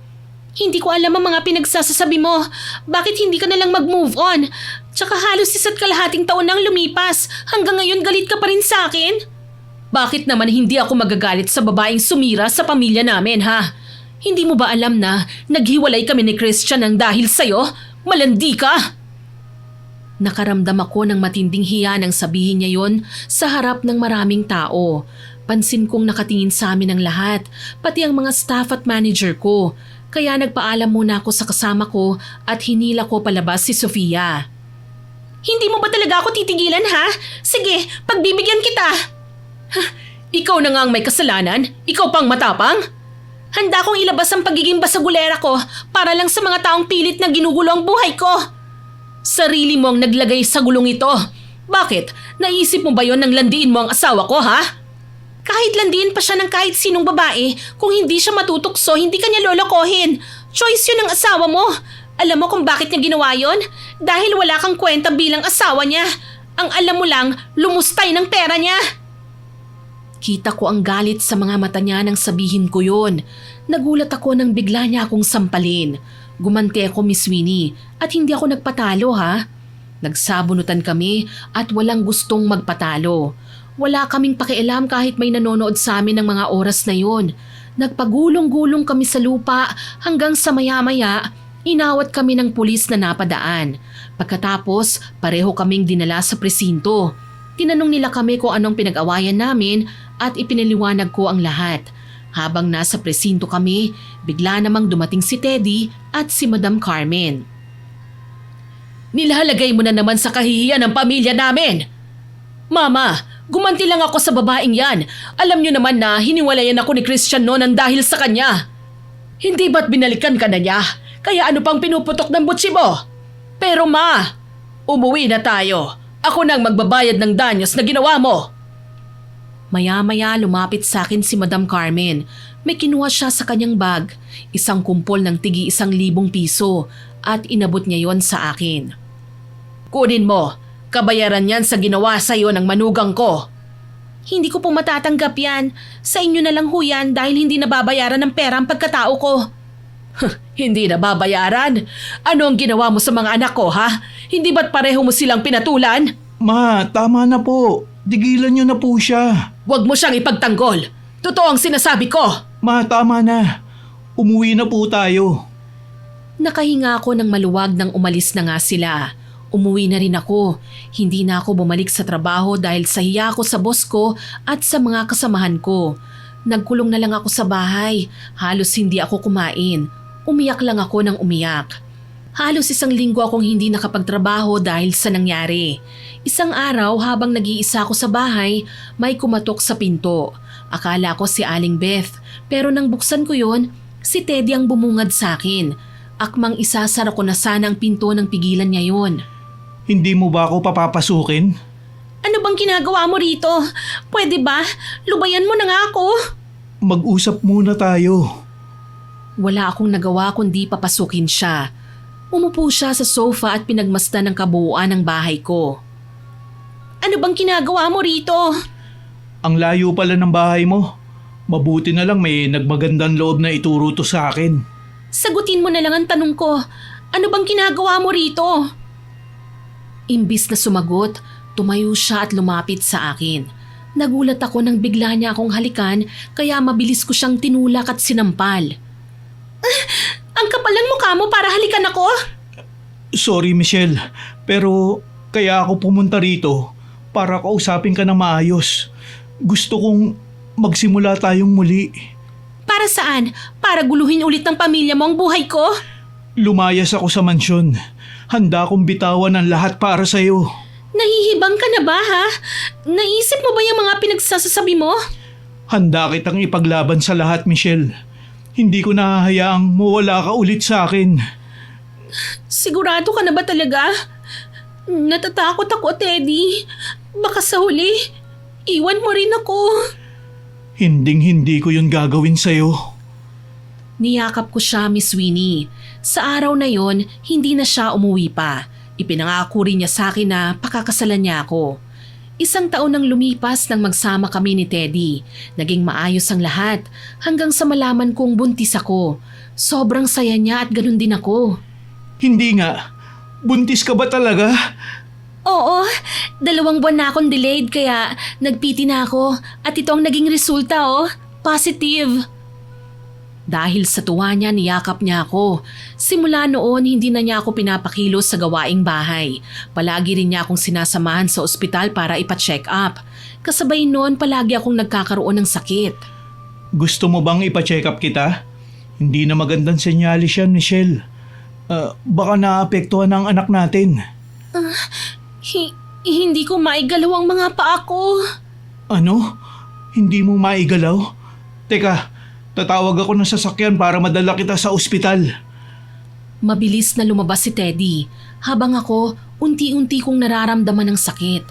Hindi ko alam ang mga pinagsasasabi mo. Bakit hindi ka na lang mag-move on? Tsaka halos isa't kalahating taon nang lumipas. Hanggang ngayon galit ka pa rin sa akin? Bakit naman hindi ako magagalit sa babaeng sumira sa pamilya namin, ha? Hindi mo ba alam na naghiwalay kami ni Christian nang dahil sa'yo? Malandi ka! Nakaramdam ako ng matinding hiya nang sabihin niya yon sa harap ng maraming tao. Pansin kong nakatingin sa amin ang lahat, pati ang mga staff at manager ko. Kaya nagpaalam muna ako sa kasama ko at hinila ko palabas si Sofia. Hindi mo ba talaga ako titigilan, ha? Sige, pagbibigyan kita. Ikaw na nga ang may kasalanan? Ikaw pang matapang? Handa kong ilabas ang pagiging basagulera ko para lang sa mga taong pilit na ginugulo ang buhay ko. Sarili mo ang naglagay sa gulong ito. Bakit? Naisip mo ba yon nang landiin mo ang asawa ko, ha? Kahit landiin pa siya ng kahit sinong babae, kung hindi siya matutukso, hindi kanya lolokohin. Choice yun ng asawa mo. Alam mo kung bakit niya ginawa yon? Dahil wala kang kwenta bilang asawa niya. Ang alam mo lang, lumustay ng pera niya. Kita ko ang galit sa mga mata niya nang sabihin ko yon. Nagulat ako nang bigla niya akong sampalin. Gumanti ako, Miss Winnie, at hindi ako nagpatalo, ha? Nagsabunutan kami at walang gustong magpatalo. Wala kaming pakialam kahit may nanonood sa amin ng mga oras na yon. Nagpagulong-gulong kami sa lupa hanggang sa maya-maya, inawat kami ng pulis na napadaan. Pagkatapos, pareho kaming dinala sa presinto. Tinanong nila kami kung anong pinag-awayan namin at ipinaliwanag ko ang lahat. Habang nasa presinto kami, bigla namang dumating si Teddy at si Madam Carmen. Nilalagay mo na naman sa kahihiyan ng pamilya namin! Mama, gumanti lang ako sa babaeng yan. Alam niyo naman na hiniwalayan ako ni Christian noon ang dahil sa kanya. Hindi ba't binalikan ka na niya? Kaya ano pang pinuputok ng butsi mo? Pero ma, umuwi na tayo. Ako nang magbabayad ng danyos na ginawa mo. Maya-maya lumapit sa akin si Madam Carmen. May kinuha siya sa kanyang bag, isang kumpol ng tig-1,000 piso at inabot niya yon sa akin. Kunin mo, kabayaran yan sa ginawa sa iyo ng manugang ko. Hindi ko po matatanggap yan. Sa inyo na lang ho yan dahil hindi nababayaran ng pera ang pagkatao ko. Hindi na babayaran? Ano ang ginawa mo sa mga anak ko, ha? Hindi ba't pareho mo silang pinatulan? Ma, tama na po. Digilan niyo na po siya. Huwag mo siyang ipagtanggol. Totoo ang sinasabi ko. Ma, tama na. Umuwi na po tayo. Nakahinga ako ng maluwag nang umalis na nga sila. Umuwi na rin ako. Hindi na ako bumalik sa trabaho dahil sa hiya ko sa boss ko at sa mga kasamahan ko. Nagkulong na lang ako sa bahay. Halos hindi ako kumain. Umiyak lang ako ng umiyak. Halos 1 linggo akong hindi nakapagtrabaho dahil sa nangyari. Isang araw habang nag-iisa ako sa bahay, may kumatok sa pinto. Akala ko si Aling Beth, pero nang buksan ko yon, si Teddy ang bumungad sa akin. Akmang isasara ko na sana ang pinto nang pigilan niya yon. Hindi mo ba ako papapasukin? Ano bang ginagawa mo rito? Pwede ba? Lubayan mo na nga ako. Mag-usap muna tayo. Wala akong nagawa kundi papasukin siya. Umupo siya sa sofa at pinagmasdan ng kabuuan ng bahay ko. Ano bang ginagawa mo rito? Ang layo pala ng bahay mo. Mabuti na lang may nagmagandang loob na ituro to sa akin. Sagutin mo na lang ang tanong ko. Ano bang ginagawa mo rito? Imbis na sumagot, tumayo siya at lumapit sa akin. Nagulat ako nang bigla niya akong halikan kaya mabilis ko siyang tinulak at sinampal. Ang kapal ng mukha mo para halikan ako? Sorry Michelle, pero kaya ako pumunta rito para kausapin ka ng maayos. Gusto kong magsimula tayong muli. Para saan? Para guluhin ulit ng pamilya mo ang buhay ko? Lumayas ako sa mansyon. Handa akong bitawan ang lahat para sa'yo. Nahihibang ka na ba, ha? Naisip mo ba yung mga pinagsasasabi mo? Handa kitang ipaglaban sa lahat, Michelle. Hindi ko nahahayaang mawala ka ulit sa akin. Sigurado ka na ba talaga? Natatakot ako, Teddy. Baka sa huli, iwan mo rin ako. Hinding-hindi ko yun gagawin sa'yo. Niyakap ko siya, Miss Winnie. Sa araw na yon, hindi na siya umuwi pa. Ipinangako rin niya sa akin na pakakasalan niya ako. 1 taon nang lumipas nang magsama kami ni Teddy. Naging maayos ang lahat hanggang sa malaman kong buntis ako. Sobrang saya niya at ganun din ako. Hindi nga. Buntis ka ba talaga? Oo, 2 buwan na akong delayed kaya nagpiti na ako at ito ang naging resulta, oh. Positive. Dahil sa tuwa niya, niyakap niya ako. Simula noon, hindi na niya ako pinapakilos sa gawaing bahay. Palagi rin niya akong sinasamahan sa ospital para ipa-check up. Kasabay noon, palagi akong nagkakaroon ng sakit. Gusto mo bang ipa-check up kita? Hindi na magandang senyalis yan, Michelle. Baka naapektuhan ang anak natin. Hindi ko maigalaw ang mga paa ko. Ano? Hindi mo maigalaw? Teka, tatawag ako ng sasakyan para madala kita sa ospital. Mabilis na lumabas si Teddy habang ako unti-unti kong nararamdaman ng sakit.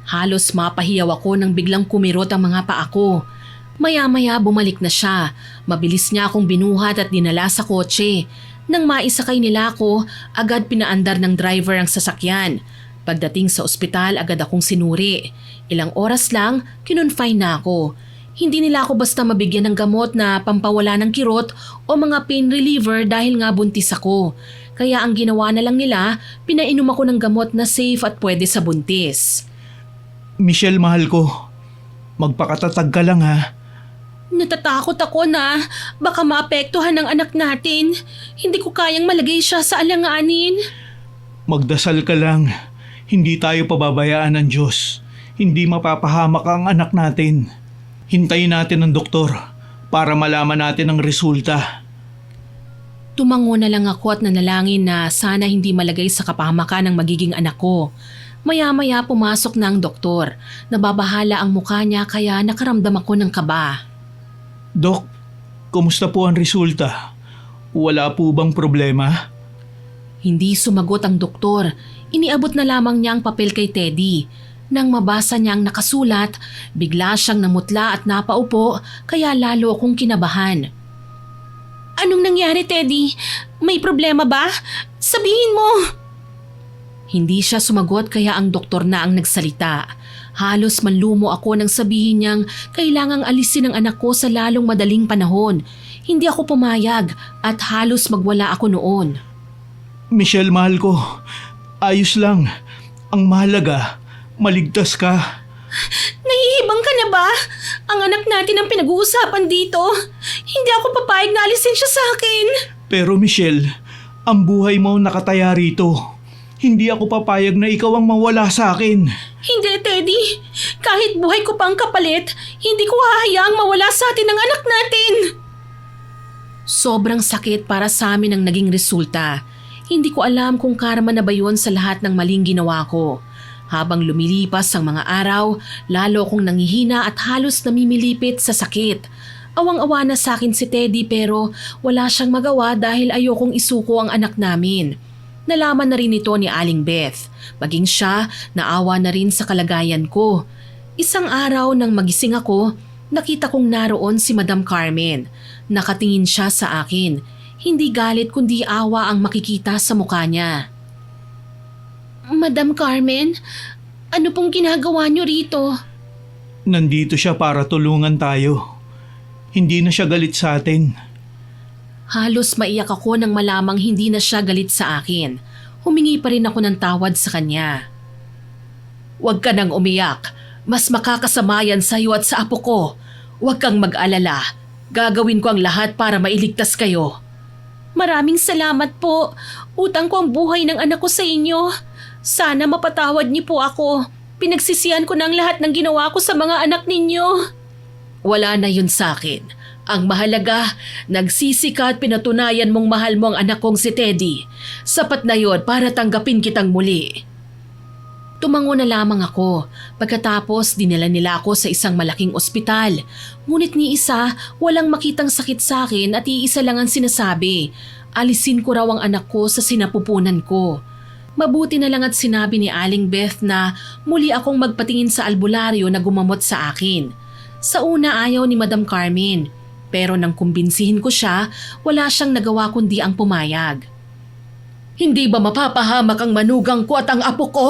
Halos mapahiyaw ako nang biglang kumirot ang mga paa ko. Maya-maya bumalik na siya. Mabilis niya akong binuhat at dinala sa kotse. Nang maisakay nila ako, agad pinaandar ng driver ang sasakyan. Pagdating sa ospital, agad akong sinuri. Ilang oras lang, kinonfine na ako. Hindi nila ako basta mabigyan ng gamot na pampawala ng kirot o mga pain reliever dahil nga buntis ako. Kaya ang ginawa na lang nila, pinainom ako ng gamot na safe at pwede sa buntis. Michelle, mahal ko. Magpakatatag ka lang ha. Natatakot ako na baka maapektuhan ng anak natin. Hindi ko kayang malagay siya sa alanganin. Magdasal ka lang. Hindi tayo pababayaan ng Diyos. Hindi mapapahamak ang anak natin. Hintayin natin ang doktor para malaman natin ang resulta. Tumango na lang ako at nanalangin na sana hindi malagay sa kapahamakan ng magiging anak ko. Maya-maya pumasok na ang doktor. Nababahala ang mukha niya kaya nakaramdam ako ng kaba. Dok, kumusta po ang resulta? Wala po bang problema? Hindi sumagot ang doktor. Iniabot na lamang niya ang papel kay Teddy. Nang mabasa niyang nakasulat, bigla siyang namutla at napaupo kaya lalo akong kinabahan. Anong nangyari, Teddy? May problema ba? Sabihin mo! Hindi siya sumagot kaya ang doktor na ang nagsalita. Halos manlumo ako nang sabihin niyang kailangang alisin ang anak ko sa lalong madaling panahon. Hindi ako pumayag at halos magwala ako noon. Michelle, mahal ko. Ayos lang. Ang mahalaga, maligtas ka. Nahihibang ka na ba? Ang anak natin ang pinag-uusapan dito. Hindi ako papayag na alisin siya sa akin. Pero Michelle, ang buhay mo nakataya rito. Hindi ako papayag na ikaw ang mawala sa akin. Hindi, Teddy. Kahit buhay ko pa ang kapalit, hindi ko hahayaang mawala sa atin ang anak natin. Sobrang sakit para sa amin ang naging resulta. Hindi ko alam kung karma na ba yun sa lahat ng maling ginawa ko. Habang lumilipas ang mga araw, lalo akong nangihina at halos namimilipit sa sakit. Awang-awa na sa akin si Teddy pero wala siyang magawa dahil ayokong isuko ang anak namin. Nalaman na rin ito ni Aling Beth. Maging siya, naawa na rin sa kalagayan ko. Isang araw nang magising ako, nakita kong naroon si Madam Carmen. Nakatingin siya sa akin. Hindi galit kundi awa ang makikita sa mukha niya. Madam Carmen, ano pong ginagawa niyo rito? Nandito siya para tulungan tayo. Hindi na siya galit sa atin. Halos maiyak ako nang malamang hindi na siya galit sa akin. Humingi pa rin ako ng tawad sa kanya. Huwag ka nang umiyak. Mas makakasama yan sa iyo at sa apo ko. Huwag kang mag-alala. Gagawin ko ang lahat para mailigtas kayo. Maraming salamat po. Utang ko ang buhay ng anak ko sa inyo. Sana mapatawad niyo po ako. Pinagsisihan ko na ang lahat ng ginawa ko sa mga anak ninyo. Wala na yun sa akin. Ang mahalaga, nagsisika at pinatunayan mong mahal mo ang anak kong si Teddy. Sapat na yon para tanggapin kitang muli. Tumango na lamang ako. Pagkatapos, dinala nila ako sa isang malaking ospital. Ngunit ni isa, walang makitang sakit sa akin at iisa lang ang sinasabi. Alisin ko raw ang anak ko sa sinapupunan ko. Mabuti na lang at sinabi ni Aling Beth na muli akong magpatingin sa albularyo na gumamot sa akin. Sa una ayaw ni Madam Carmen. Pero nang kumbinsihin ko siya, wala siyang nagawa kundi ang pumayag. Hindi ba mapapahamak ang manugang ko at ang apo ko?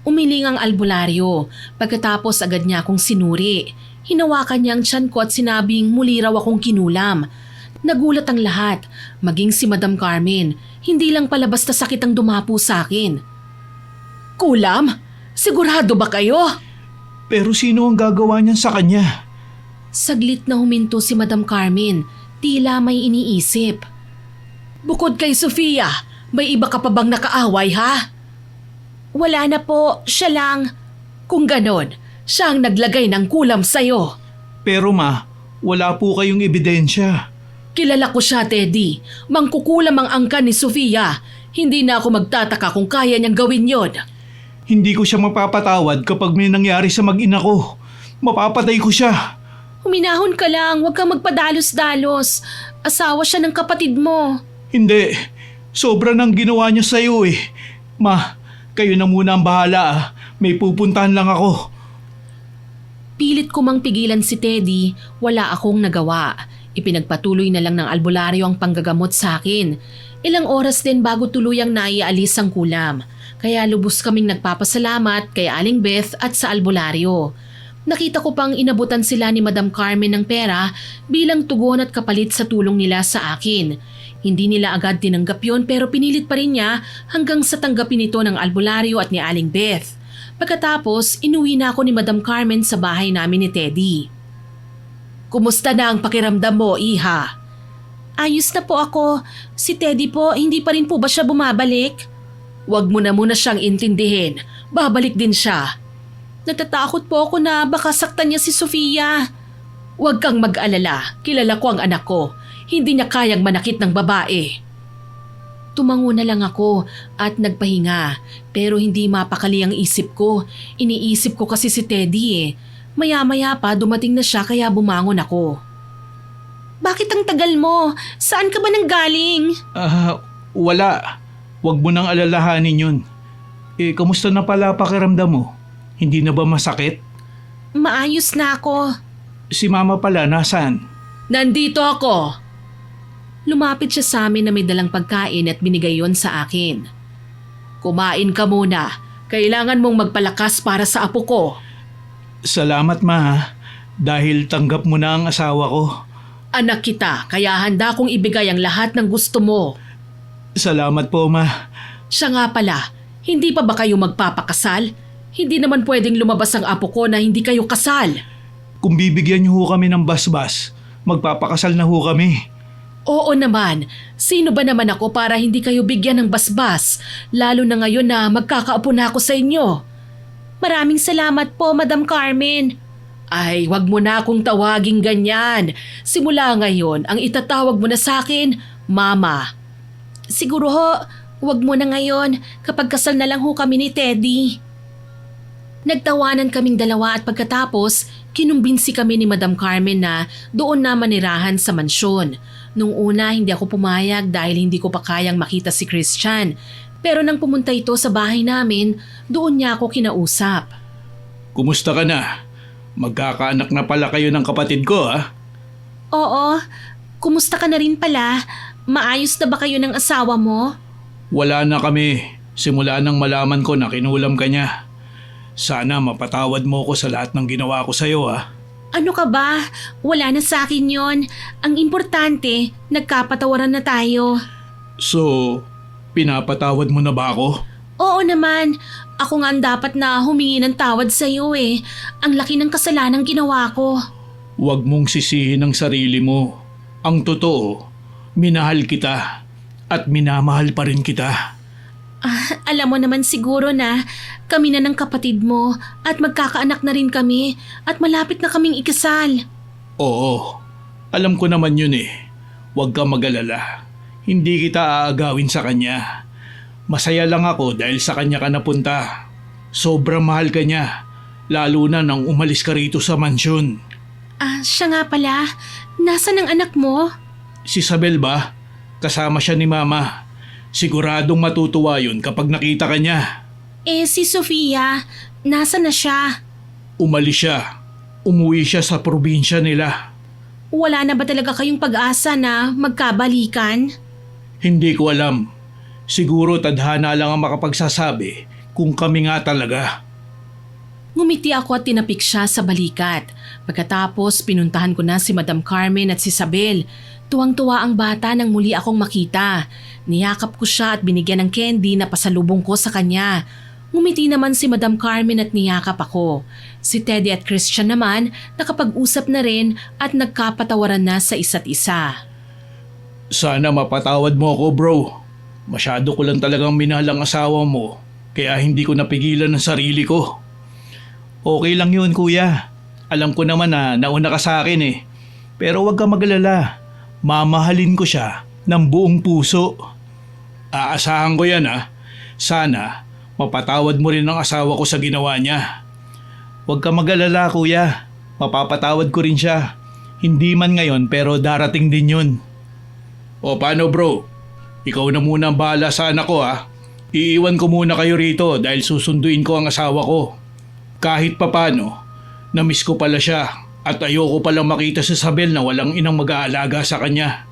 Umiling ang albularyo. Pagkatapos agad niya akong sinuri. Hinawakan niya ang tiyan ko at sinabing muli raw akong kinulam. Nagulat ang lahat, maging si Madam Carmen. Hindi lang pala basta sakit ang dumapo sa akin. Kulam? Sigurado ba kayo? Pero sino ang gagawa niyan sa kanya? Saglit na huminto si Madam Carmen, tila may iniisip. Bukod kay Sofia, may iba ka pa bang nakaaway ha? Wala na po, siya lang. Kung ganon, siya ang naglagay ng kulam sa'yo. Pero ma, wala po kayong ebidensya. Kilala ko siya, Teddy. Mangkukulam ang angkan ni Sofia. Hindi na ako magtataka kung kaya niyang gawin yon. Hindi ko siya mapapatawad kapag may nangyari sa mag-ina ko. Mapapatay ko siya. Huminahon ka lang, huwag kang magpadalos-dalos. Asawa siya ng kapatid mo. Hindi. Sobra nang ginawa niya sa'yo eh. Ma, kayo na muna ang bahala ah. May pupuntahan lang ako. Pilit ko mang pigilan si Teddy, wala akong nagawa. Ipinagpatuloy na lang ng albularyo ang panggagamot sa akin. Ilang oras din bago tuluyang naialis ang kulam. Kaya lubos kaming nagpapasalamat kay Aling Beth at sa albularyo. Nakita ko pang inabutan sila ni Madam Carmen ng pera bilang tugon at kapalit sa tulong nila sa akin. Hindi nila agad tinanggap yon pero pinilit pa rin niya hanggang sa tanggapin ito ng albularyo at ni Aling Beth. Pagkatapos, inuwi na ako ni Madam Carmen sa bahay namin ni Teddy. Kumusta na ang pakiramdam mo, Iha? Ayos na po ako. Si Teddy po, hindi pa rin po ba siya bumabalik? Huwag mo na muna siyang intindihin. Babalik din siya. Natatakot po ako na baka saktan niya si Sofia. Huwag kang mag-alala. Kilala ko ang anak ko. Hindi niya kayang manakit ng babae. Tumango na lang ako at nagpahinga pero hindi mapakali ang isip ko. Iniisip ko kasi si Teddy eh. Maya-maya pa dumating na siya kaya bumangon ako. Bakit ang tagal mo? Saan ka ba nanggaling? Wala. Huwag mo nang alalahanin yun. Kamusta na pala pakiramdam mo? Hindi na ba masakit? Maayos na ako. Si mama pala, nasaan? Nandito ako. Lumapit siya sa amin na may dalang pagkain at binigay yon sa akin. Kumain ka muna. Kailangan mong magpalakas para sa apo ko. Salamat ma, dahil tanggap mo na ang asawa ko. Anak kita, kaya handa kong ibigay ang lahat ng gusto mo. Salamat po ma. Siya nga pala, hindi pa ba kayo magpapakasal? Hindi naman pwedeng lumabas ang apo ko na hindi kayo kasal. Kung bibigyan niyo ho kami ng basbas, magpapakasal na ho kami. Oo naman, sino ba naman ako para hindi kayo bigyan ng basbas? Lalo na ngayon na magkakaapo na ako sa inyo. Maraming salamat po, Madam Carmen. Ay, wag mo na akong tawaging ganyan. Simula ngayon, ang itatawag mo na sa akin, Mama. Siguro ho, wag mo na ngayon kapag kasal na lang ho kami ni Teddy. Nagtawanan kaming dalawa at pagkatapos, kinumbinsi kami ni Madam Carmen na doon na manirahan sa mansyon. Nung una, hindi ako pumayag dahil hindi ko pa kayang makita si Christian. Pero nang pumunta ito sa bahay namin, doon niya ako kinausap. Kumusta ka na? Magkakaanak na pala kayo ng kapatid ko ah. Oo, kumusta ka na rin pala? Maayos na ba kayo ng asawa mo? Wala na kami. Simula nang malaman ko na kinulam ka niya. Sana mapatawad mo ko sa lahat ng ginawa ko sa'yo ah. Ano ka ba? Wala na sa akin yon. Ang importante, nagkapatawaran na tayo. So, pinapatawad mo na ba ako? Oo naman. Ako nga ang dapat na humingi ng tawad sa iyo eh. Ang laki ng kasalanang ginawa ko. Huwag mong sisihin ang sarili mo. Ang totoo, minahal kita at minamahal pa rin kita. Alam mo naman siguro na kami na ng kapatid mo at magkakaanak na rin kami at malapit na kaming ikasal. Oo, alam ko naman yun eh. Huwag kang mag-alala. Hindi kita aagawin sa kanya. Masaya lang ako dahil sa kanya ka napunta. Sobrang mahal ka niya, lalo na nang umalis ka rito sa mansyon. Siya nga pala. Nasaan ang anak mo? Si Isabel ba? Kasama siya ni Mama. Siguradong matutuwa yun kapag nakita ka niya. Si Sofia, nasa na siya? Umalis siya. Umuwi siya sa probinsya nila. Wala na ba talaga kayong pag-asa na magkabalikan? Hindi ko alam. Siguro tadhana lang ang makapagsasabi kung kami nga talaga. Ngumiti ako at tinapik siya sa balikat. Pagkatapos pinuntahan ko na si Madam Carmen at si Isabel. Tuwang-tuwa ang bata nang muli akong makita. Niyakap ko siya at binigyan ng candy na pasalubong ko sa kanya. Ngumiti naman si Madam Carmen at niyakap ako. Si Teddy at Christian naman nakapag-usap na rin at nagkapatawaran na sa isa't isa. Sana mapatawad mo ako, bro. Masyado ko lang talagang minahal ang asawa mo, kaya hindi ko napigilan ang sarili ko. Okay lang yun, kuya. Alam ko naman na nauna ka sa akin eh. Pero huwag ka mag-alala. Mamahalin ko siya ng buong puso. Aasahan ko yan ah. Sana mapatawad mo rin ang asawa ko sa ginawa niya. Huwag ka mag-alala, kuya. Mapapatawad ko rin siya. Hindi man ngayon pero darating din yun. O paano bro? Ikaw na muna ang bahala sa anak ko ha. Iiwan ko muna kayo rito dahil susunduin ko ang asawa ko. Kahit papano, namiss ko pala siya at ayoko palang makita si Isabel na walang inang mag-aalaga sa kanya.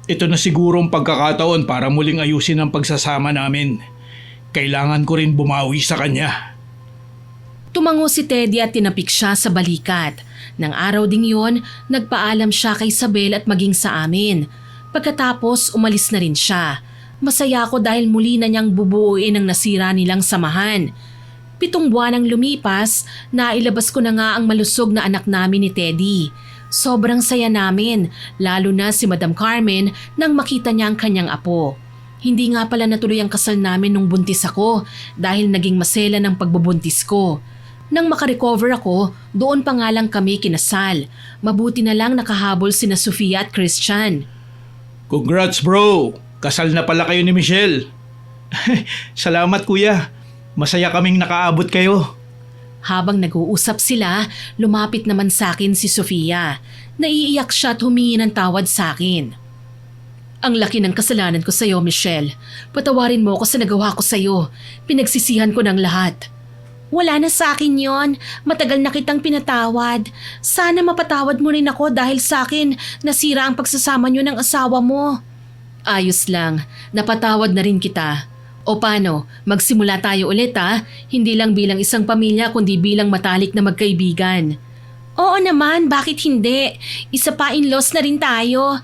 Ito na siguro ang pagkakataon para muling ayusin ang pagsasama namin. Kailangan ko rin bumawi sa kanya. Tumango si Teddy at tinapik siya sa balikat. Nang araw ding yon, nagpaalam siya kay Isabel at maging sa amin. Pagkatapos, umalis na rin siya. Masaya ako dahil muli na niyang bubuuin ang nasira nilang samahan. 7 buwan ang lumipas, nailabas ko na nga ang malusog na anak namin ni Teddy. Sobrang saya namin, lalo na si Madam Carmen nang makita niya ang kanyang apo. Hindi nga pala natuloy ang kasal namin nung buntis ako dahil naging masela ng pagbubuntis ko. Nang makarecover ako, doon pa nga lang kami kinasal. Mabuti na lang nakahabol sina Sofia at Christian. Congrats bro! Kasal na pala kayo ni Michelle. Salamat kuya. Masaya kaming nakaabot kayo. Habang nag-uusap sila, lumapit naman sa akin si Sofia. Naiiyak siya at humingi ng tawad sa akin. Ang laki ng kasalanan ko sa iyo, Michelle. Patawarin mo ako sa nagawa ko sa iyo. Pinagsisihan ko ng lahat. Wala na sa akin yon. Matagal na kitang pinatawad. Sana mapatawad mo rin ako dahil sa akin nasira ang pagsasama niyo ng asawa mo. Ayos lang. Napatawad na rin kita. O paano, magsimula tayo ulit ha? Hindi lang bilang isang pamilya kundi bilang matalik na magkaibigan. Oo naman, bakit hindi? Isa pa in-laws na rin tayo.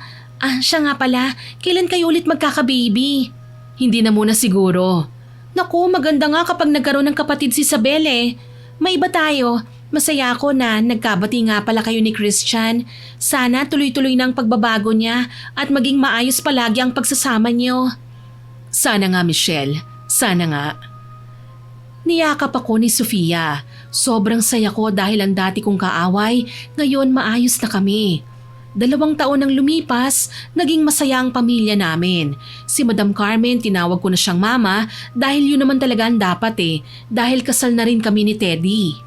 Siya nga pala, kailan kayo ulit magkakababy? Hindi na muna siguro. Naku, maganda nga kapag nagkaroon ng kapatid si Isabel eh. May iba tayo. Masaya ako na nagkabati nga pala kayo ni Christian. Sana tuloy-tuloy na ang pagbabago niya at maging maayos palagi ang pagsasama niyo. Sana nga, Michelle. Sana nga. Niyakap ako ni Sofia. Sobrang saya ko dahil ang dati kong kaaway, ngayon maayos na kami. 2 taon nang lumipas, naging masaya ang pamilya namin. Si Madam Carmen, tinawag ko na siyang mama dahil yun naman talaga ang dapat eh, dahil kasal na rin kami ni Teddy.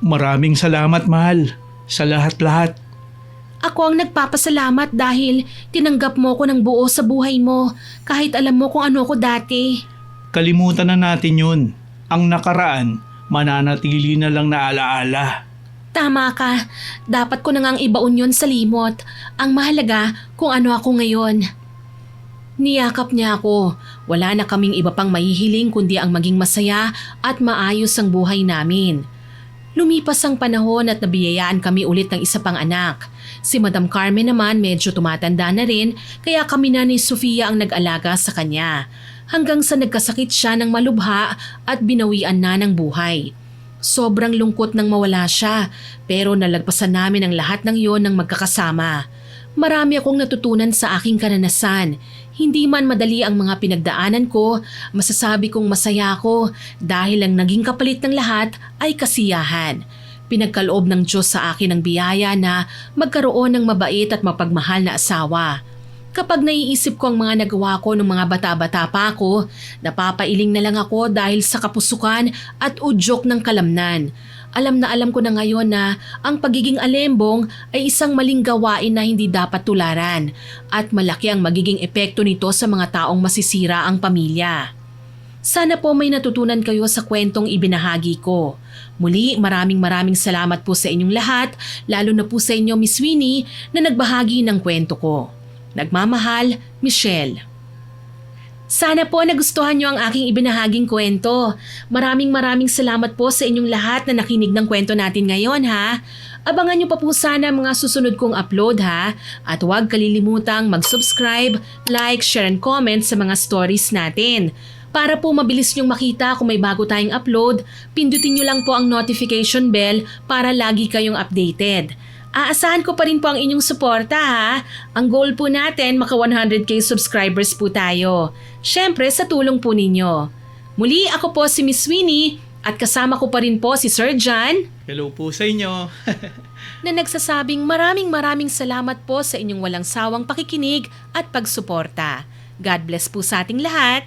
Maraming salamat mahal, sa lahat-lahat. Ako ang nagpapasalamat dahil tinanggap mo ko ng buo sa buhay mo, kahit alam mo kung ano ko dati. Kalimutan na natin yun. Ang nakaraan, mananatili na lang na alaala. Tama ka. Dapat ko na ngang ibaon yun sa limot. Ang mahalaga kung ano ako ngayon. Niyakap niya ako. Wala na kaming iba pang mahihiling kundi ang maging masaya at maayos ang buhay namin. Lumipas ang panahon at nabiyayaan kami ulit ng isa pang anak. Si Madam Carmen naman medyo tumatanda na rin kaya kami na ni Sofia ang nag-alaga sa kanya. Hanggang sa nagkasakit siya ng malubha at binawian na ng buhay. Sobrang lungkot nang mawala siya pero nalagpasan namin ang lahat ng iyon ng magkakasama. Marami akong natutunan sa aking karanasan. Hindi man madali ang mga pinagdaanan ko, masasabi kong masaya ako dahil ang naging kapalit ng lahat ay kasiyahan. Pinagkaloob ng Diyos sa akin ang biyaya na magkaroon ng mabait at mapagmahal na asawa. Kapag naiisip ko ang mga nagawa ko nung mga bata-bata pa ako, napapailing na lang ako dahil sa kapusukan at udyok ng kalamnan. Alam na alam ko na ngayon na ang pagiging alembong ay isang maling gawain na hindi dapat tularan at malaki ang magiging epekto nito sa mga taong masisira ang pamilya. Sana po may natutunan kayo sa kwentong ibinahagi ko. Muli, maraming salamat po sa inyong lahat, lalo na po sa inyo Miss Winnie na nagbahagi ng kwento ko. Nagmamahal, Michelle. Sana po nagustuhan niyo ang aking ibinahaging kwento. Maraming salamat po sa inyong lahat na nakinig ng kwento natin ngayon ha. Abangan niyo pa po sana mga susunod kong upload ha. At huwag kalilimutang mag-subscribe, like, share and comment sa mga stories natin. Para po mabilis niyong makita kung may bago tayong upload, pindutin niyo lang po ang notification bell para lagi kayong updated. Aasahan ko pa rin po ang inyong suporta ha. Ang goal po natin maka 100k subscribers po tayo. Syempre sa tulong po ninyo. Muli ako po si Miss Winnie at kasama ko pa rin po si Sir John. Hello po sa inyo. Na nagsasabing maraming salamat po sa inyong walang sawang pakikinig at pagsuporta. God bless po sa ating lahat.